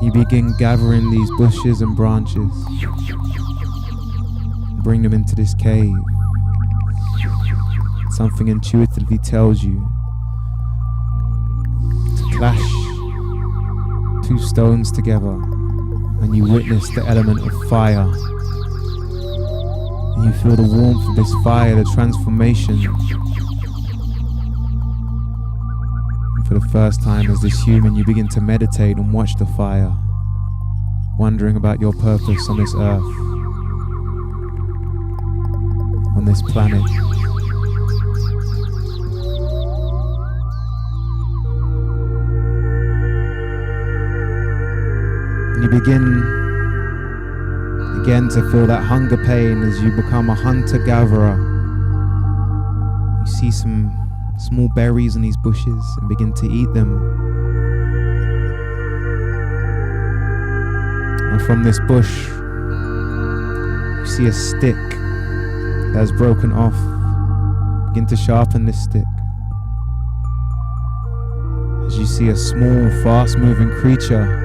You begin gathering these bushes and branches, bring them into this cave. Something intuitively tells you to clash two stones together, and you witness the element of fire. And you feel the warmth of this fire, the transformation. And for the first time as this human, you begin to meditate and watch the fire, wondering about your purpose on this earth, on this planet. You begin again to feel that hunger pain as you become a hunter-gatherer. You see some small berries in these bushes and begin to eat them. And from this bush, you see a stick that has broken off. Begin to sharpen this stick. As you see a small, fast-moving creature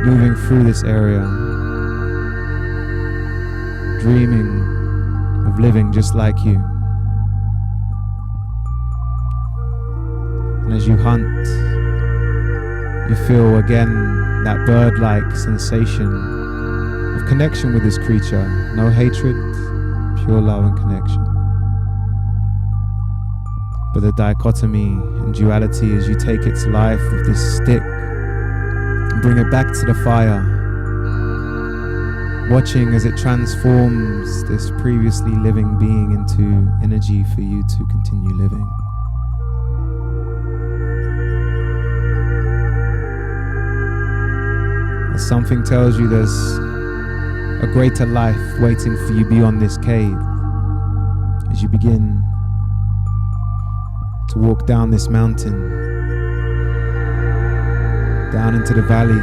moving through this area, dreaming of living just like you. And as you hunt, you feel again that bird-like sensation of connection with this creature. No hatred, pure love and connection. But the dichotomy and duality as you take its life with this stick, bring it back to the fire, watching as it transforms this previously living being into energy for you to continue living. As something tells you there's a greater life waiting for you beyond this cave, as you begin to walk down this mountain, down into the valley,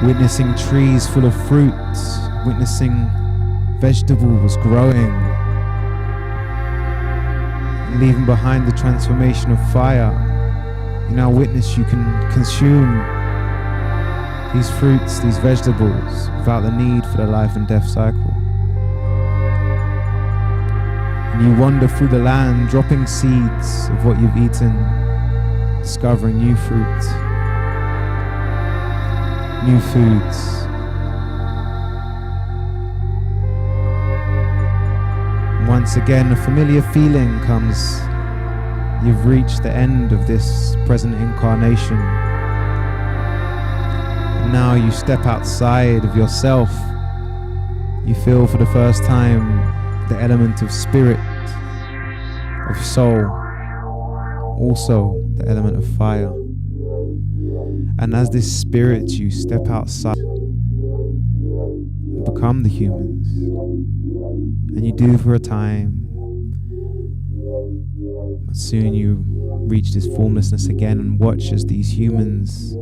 witnessing trees full of fruits, witnessing vegetables growing, and leaving behind the transformation of fire. You now witness you can consume these fruits, these vegetables, without the need for the life and death cycle. And you wander through the land, dropping seeds of what you've eaten, discovering new fruit, new foods. And once again, a familiar feeling comes. You've reached the end of this present incarnation. And now you step outside of yourself. You feel for the first time the element of spirit, of soul, also the element of fire. And as this spirit, you step outside and become the humans. And you do for a time, but soon you reach this formlessness again and watch as these humans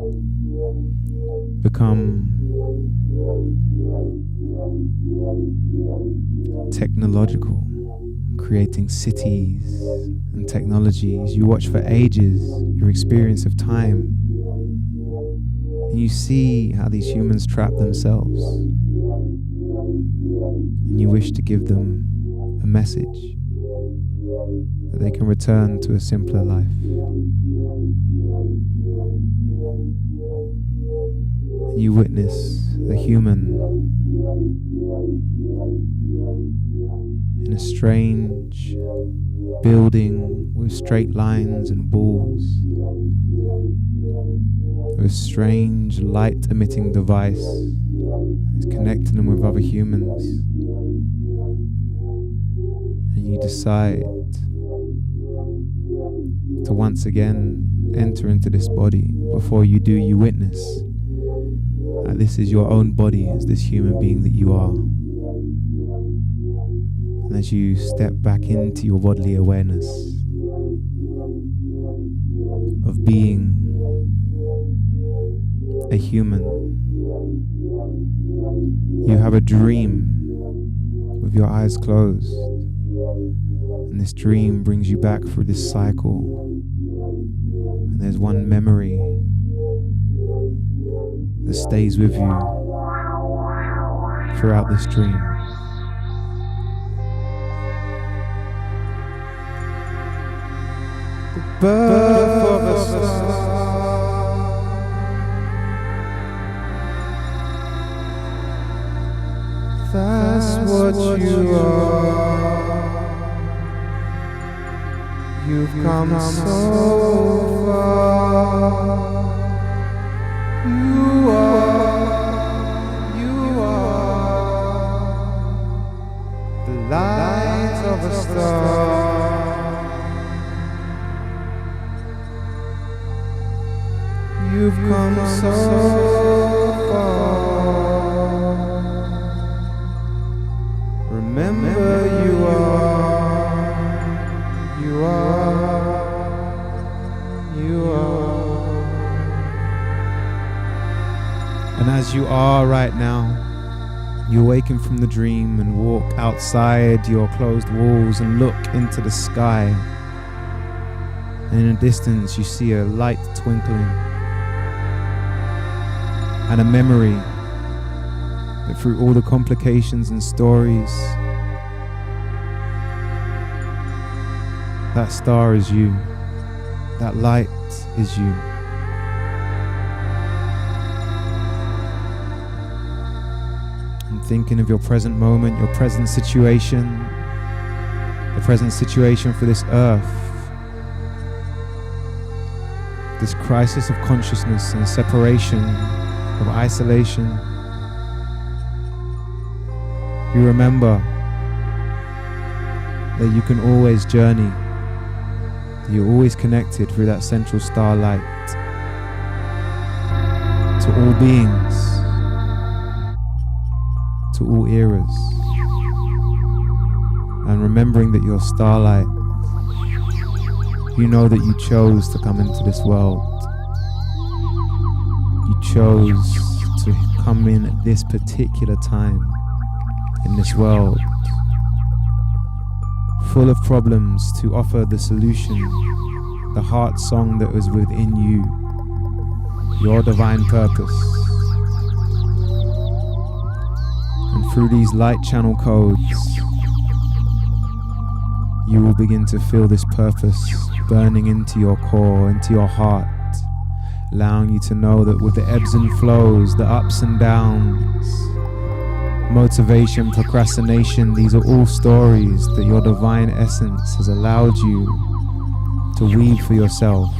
become technological, creating cities and technologies. You watch for ages your experience of time, and you see how these humans trap themselves, and you wish to give them a message that they can return to a simpler life. And you witness a human in a strange building with straight lines and walls, with a strange light emitting device that's connecting them with other humans. And you decide to once again enter into this body. Before you do, you witness that this is your own body as this human being that you are. And as you step back into your bodily awareness of being a human, you have a dream with your eyes closed. And this dream brings you back through this cycle. And there's one memory that stays with you throughout this dream. The birth of a star. That's what you are. You've come so far. You are the light of a star. You've come so far. Remember you are. And as you are right now, you awaken from the dream and walk outside your closed walls and look into the sky. And in the distance you see a light twinkling and a memory that through all the complications and stories, that star is you, that light is you. And thinking of your present moment, your present situation, the present situation for this earth, this crisis of consciousness and separation, of isolation, you remember that you can always journey, that you're always connected through that central starlight to all beings, to all eras. And remembering that you're starlight, you know that you chose to come into this world. You chose to come in at this particular time in this world, full of problems, to offer the solution, the heart song that was within you, your divine purpose. And through these light channel codes, you will begin to feel this purpose burning into your core, into your heart, allowing you to know that with the ebbs and flows, the ups and downs, motivation, procrastination, these are all stories that your divine essence has allowed you to weave for yourself,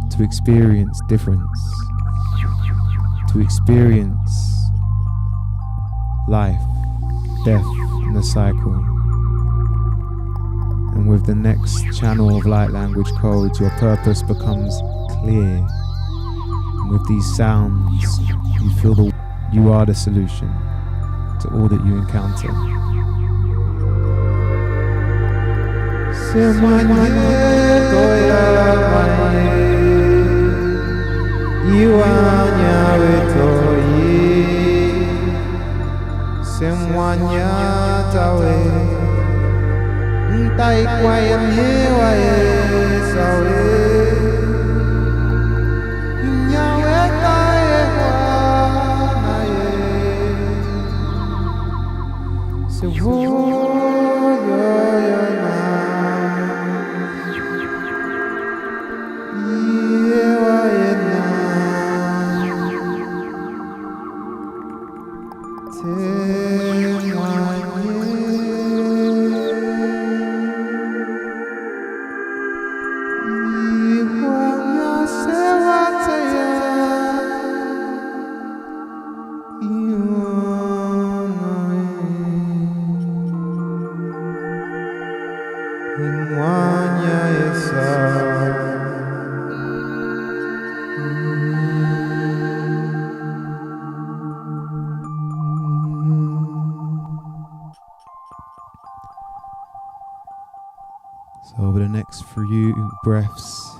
to experience difference, to experience life, death, and the cycle. And with the next channel of light language codes, your purpose becomes clear. And with these sounds, you feel that you are the solution to all that you encounter. semwanya tawe ntai kwayan hewaye sawe nyawe tae wanaye sewo yo na yewaye na So over the next few breaths,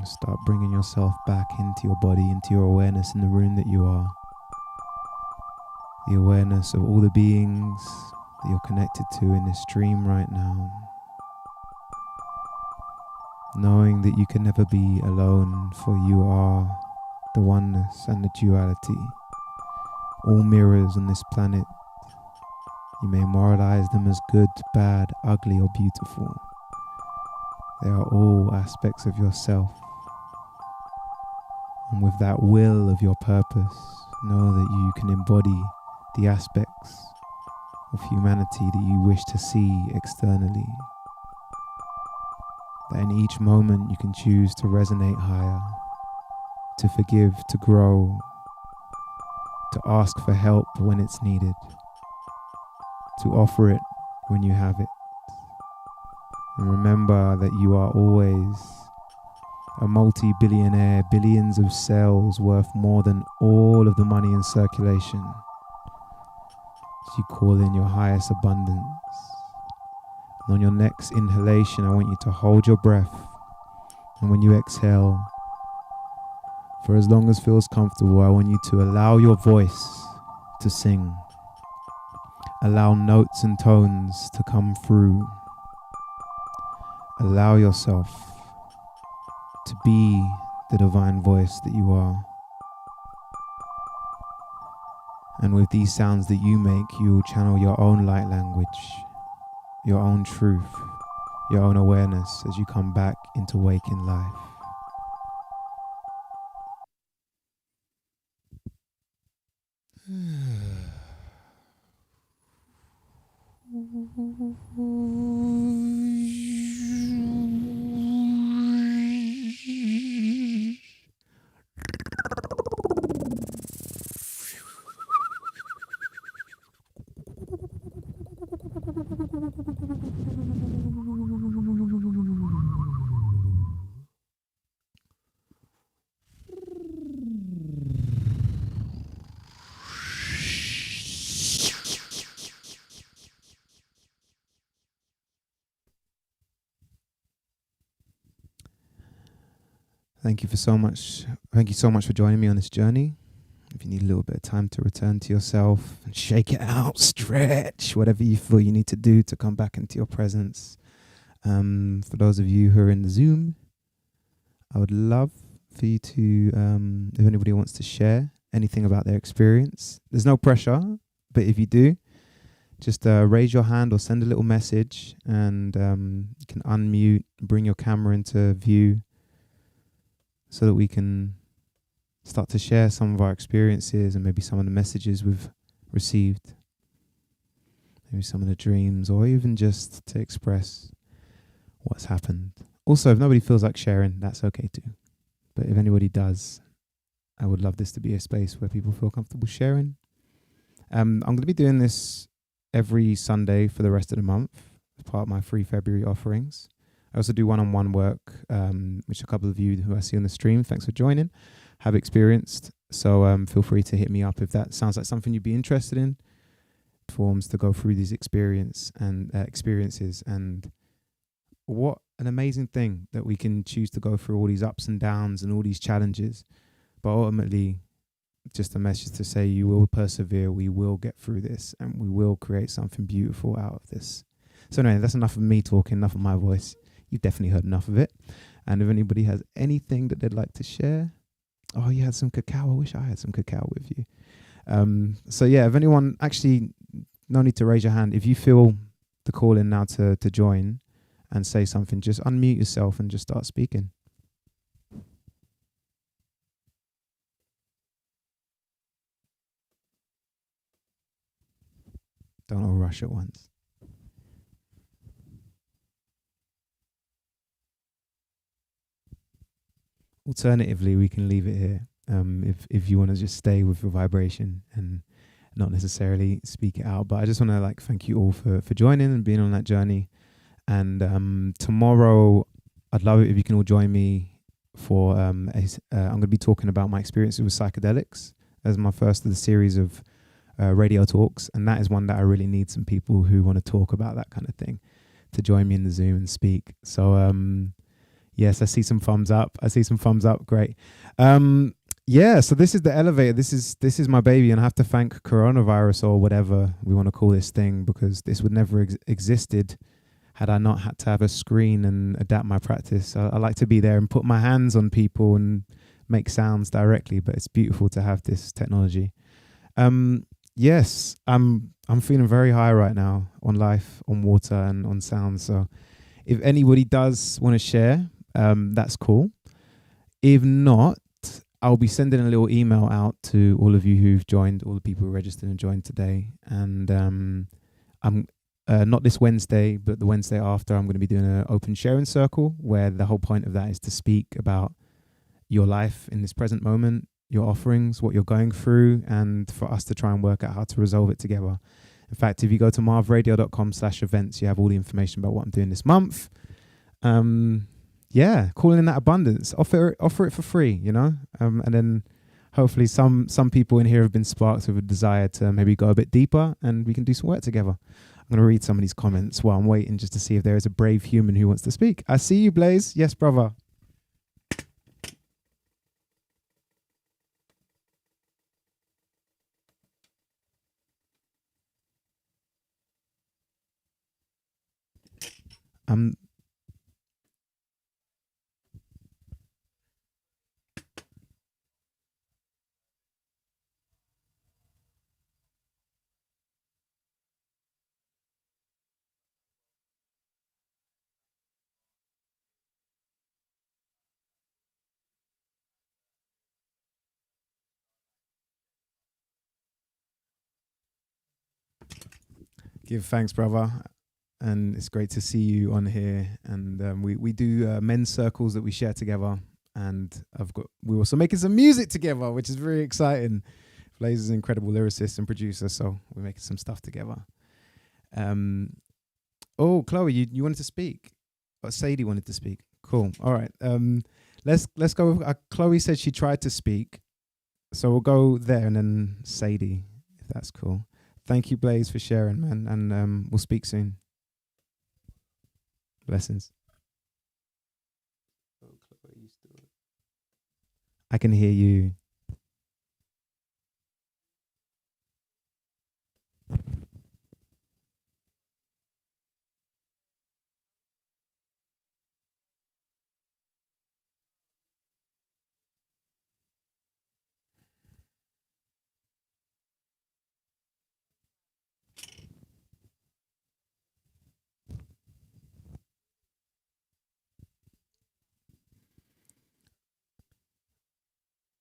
start bringing yourself back into your body, into your awareness in the room that you are. The awareness of all the beings that you're connected to in this stream right now. Knowing that you can never be alone, for you are the oneness and the duality. All mirrors on this planet. You may moralize them as good, bad, ugly, or beautiful. They are all aspects of yourself. And with that will of your purpose, know that you can embody the aspects of humanity that you wish to see externally. That in each moment you can choose to resonate higher, to forgive, to grow, to ask for help when it's needed, to offer it when you have it. And remember that you are always a multi-billionaire, billions of cells worth more than all of the money in circulation. As you call in your highest abundance. And on your next inhalation, I want you to hold your breath. And when you exhale, for as long as feels comfortable, I want you to allow your voice to sing. Allow notes and tones to come through. Allow yourself to be the divine voice that you are. And with these sounds that you make, you will channel your own light language, your own truth, your own awareness as you come back into waking life. Thank you so much for joining me on this journey. If you need a little bit of time to return to yourself and shake it out, stretch, whatever you feel you need to do to come back into your presence. For those of you who are in the Zoom, I would love for you to, if anybody wants to share anything about their experience. There's no pressure, but if you do, just raise your hand or send a little message, and you can unmute, bring your camera into view, so that we can start to share some of our experiences and maybe some of the messages we've received. Maybe some of the dreams, or even just to express what's happened. Also, if nobody feels like sharing, that's okay too. But if anybody does, I would love this to be a space where people feel comfortable sharing. I'm going to be doing this every Sunday for the rest of the month as part of my free February offerings. I also do one-on-one work, which a couple of you who I see on the stream, thanks for joining, have experienced. So feel free to hit me up if that sounds like something you'd be interested in. Forms to go through these experiences, and what an amazing thing that we can choose to go through all these ups and downs and all these challenges. But ultimately, just a message to say you will persevere, we will get through this, and we will create something beautiful out of this. So anyway, that's enough of me talking, enough of my voice. You've definitely heard enough of it. And if anybody has anything that they'd like to share, oh, you had some cacao. I wish I had some cacao with you. So yeah, if anyone, actually, no need to raise your hand. If you feel the call in now to join and say something, just unmute yourself and just start speaking. Don't all rush at once. Alternatively, we can leave it here. If you want to just stay with your vibration and not necessarily speak it out. But I just want to like thank you all for joining and being on that journey. And tomorrow, I'd love it if you can all join me for I'm going to be talking about my experiences with psychedelics as my first of the series of radio talks, and that is one that I really need some people who want to talk about that kind of thing to join me in the Zoom and speak. So yes, I see some thumbs up. Great. Yeah, so this is the elevator. This is my baby, and I have to thank coronavirus or whatever we want to call this thing, because this would never existed had I not had to have a screen and adapt my practice. I like to be there and put my hands on people and make sounds directly, but it's beautiful to have this technology. Yes, I'm feeling very high right now on life, on water, and on sound. So if anybody does want to share, that's cool. If not, I'll be sending a little email out to all of you who've joined, all the people who registered and joined today. And I'm not this Wednesday, but the Wednesday after, I'm going to be doing an open sharing circle where the whole point of that is to speak about your life in this present moment, your offerings, what you're going through, and for us to try and work out how to resolve it together. In fact, if you go to marvradio.com/events, you have all the information about what I'm doing this month. Yeah, calling in that abundance. Offer it for free, you know? And then hopefully some people in here have been sparked with a desire to maybe go a bit deeper, and we can do some work together. I'm going to read some of these comments while I'm waiting just to see if there is a brave human who wants to speak. I see you, Blaze. Yes, brother. Give thanks, brother. And it's great to see you on here. And we do men's circles that we share together. And we're also making some music together, which is very exciting. Blaze is an incredible lyricist and producer, so we're making some stuff together. Oh, Chloe, you wanted to speak? But Sadie wanted to speak. Cool. All right. Let's go. Chloe said she tried to speak, so we'll go there and then Sadie, if that's cool. Thank you, Blaze, for sharing, man, and we'll speak soon. Blessings. I can hear you.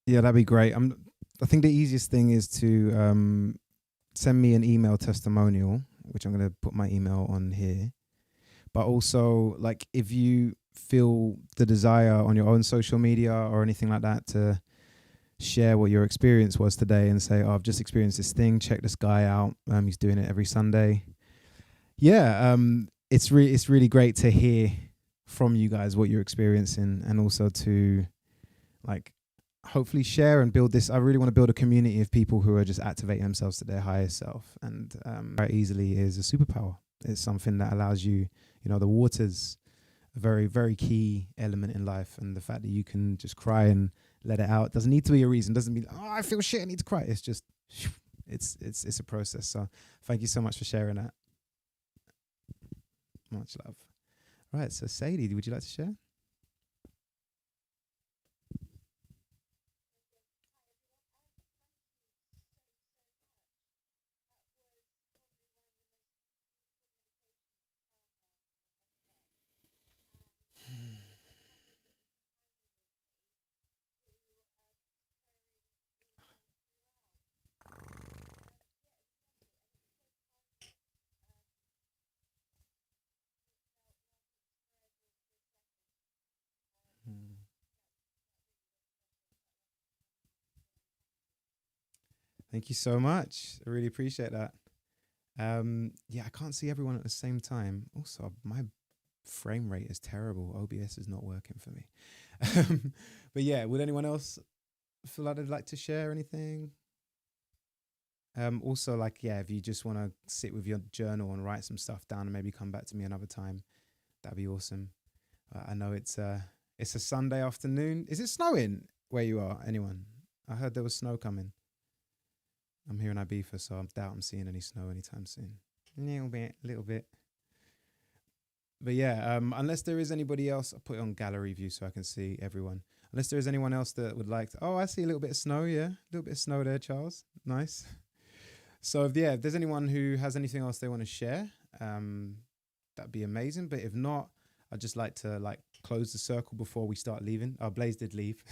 Yeah, that'd be great. I think the easiest thing is to send me an email testimonial, which I'm going to put my email on here. But also, like, if you feel the desire on your own social media or anything like that to share what your experience was today and say, oh, I've just experienced this thing, check this guy out. He's doing it every Sunday. Yeah, it's really great to hear from you guys what you're experiencing, and also to like hopefully share and build this. I really want to build a community of people who are just activating themselves to their highest self, and very easily is a superpower. It's something that allows you, the water's a very, very key element in life, and the fact that you can just cry and let it out. Doesn't need to be a reason. Doesn't mean, oh, I feel shit, I need to cry. It's just, it's a process. So thank you so much for sharing that. Much love. Right, so Sadie, would you like to share? Mm. Thank you so much. I really appreciate that. Yeah, I can't see everyone at the same time. Also, my frame rate is terrible. OBS is not working for me. But yeah, would anyone else feel like they'd like to share anything? Also, like, yeah, if you just want to sit with your journal and write some stuff down and maybe come back to me another time, that'd be awesome. I know it's a Sunday afternoon. Is it snowing where you are? Anyone? I heard there was snow coming. I'm here in Ibiza, so I doubt I'm seeing any snow anytime soon. A little bit. But yeah, unless there is anybody else, I'll put it on gallery view so I can see everyone. Unless there is anyone else that would like to, oh, I see a little bit of snow, yeah. A little bit of snow there, Charles. Nice. So yeah, if there's anyone who has anything else they want to share, that'd be amazing. But if not, I'd just like to close the circle before we start leaving. Blaze did leave.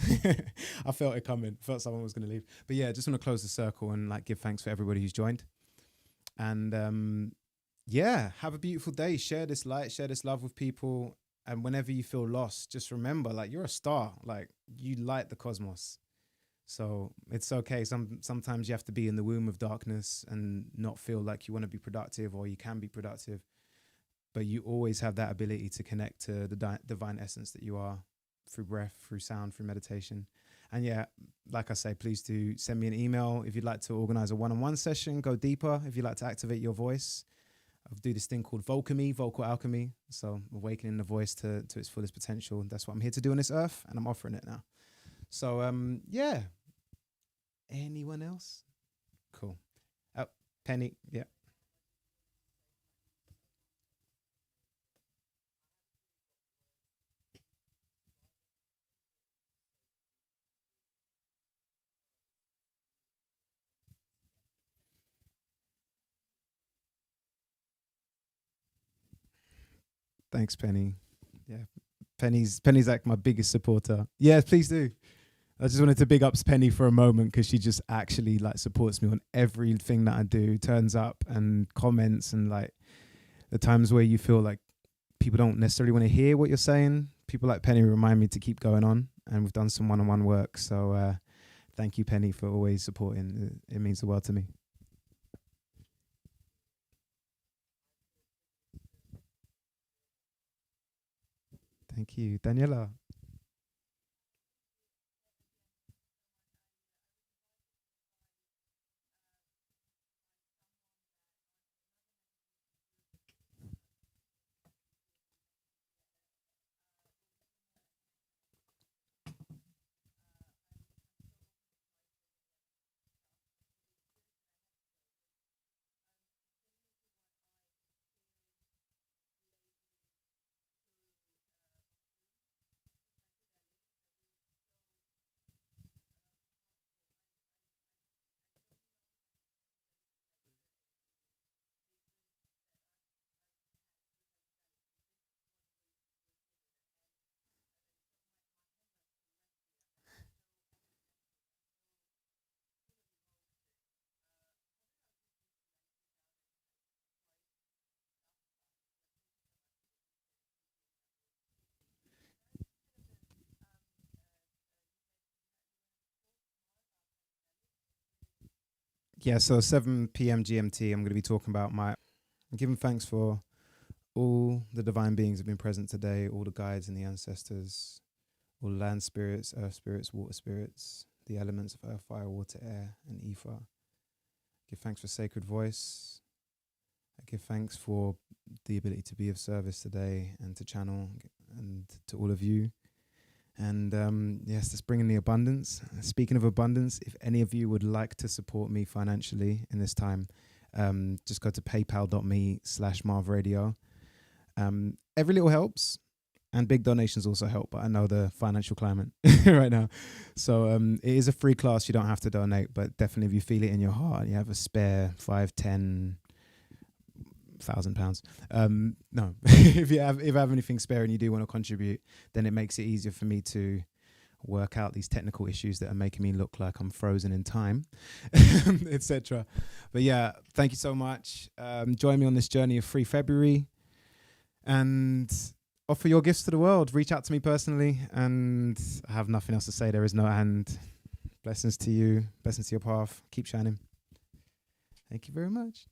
I felt it coming. Felt someone was going to leave. But yeah, just want to close the circle and give thanks for everybody who's joined. And yeah, have a beautiful day. Share this light, share this love with people. And whenever you feel lost, just remember, you're a star. You light the cosmos. So it's okay. Sometimes you have to be in the womb of darkness and not feel like you want to be productive, or you can be productive. But you always have that ability to connect to the divine essence that you are, through breath, through sound, through meditation. And yeah, like I say, please do send me an email if you'd like to organize a one-on-one session, go deeper. If you'd like to activate your voice, I do this thing called Volcamy, vocal alchemy. So awakening the voice to its fullest potential. That's what I'm here to do on this earth, and I'm offering it now. So yeah. Anyone else? Cool. Oh, Penny, yeah. Thanks, Penny. Yeah. Penny's like my biggest supporter. Yeah, please do. I just wanted to big up Penny for a moment, because she just actually supports me on everything that I do, turns up and comments, and the times where you feel like people don't necessarily want to hear what you're saying. People like Penny remind me to keep going on, and we've done some one-on-one work. So thank you, Penny, for always supporting. It means the world to me. Thank you, Daniela. Yeah, so 7 p.m. GMT, I'm going to be talking about giving thanks for all the divine beings that have been present today, all the guides and the ancestors, all land spirits, earth spirits, water spirits, the elements of earth, fire, water, air, and ether. Give thanks for sacred voice. I give thanks for the ability to be of service today and to channel, and to all of you. And yes, let's bring in the abundance. Speaking of abundance, if any of you would like to support me financially in this time, just go to paypal.me/MarvRadio. Every little helps, and big donations also help. But I know the financial climate right now. So it is a free class. You don't have to donate, but definitely if you feel it in your heart and you have a spare 5, 10, £1,000. No, if you have anything spare and you do want to contribute, then it makes it easier for me to work out these technical issues that are making me look like I'm frozen in time, etc. But yeah, thank you so much. Join me on this journey of Free February and offer your gifts to the world. Reach out to me personally, and I have nothing else to say. There is no and. Blessings to you. Blessings to your path. Keep shining. Thank you very much.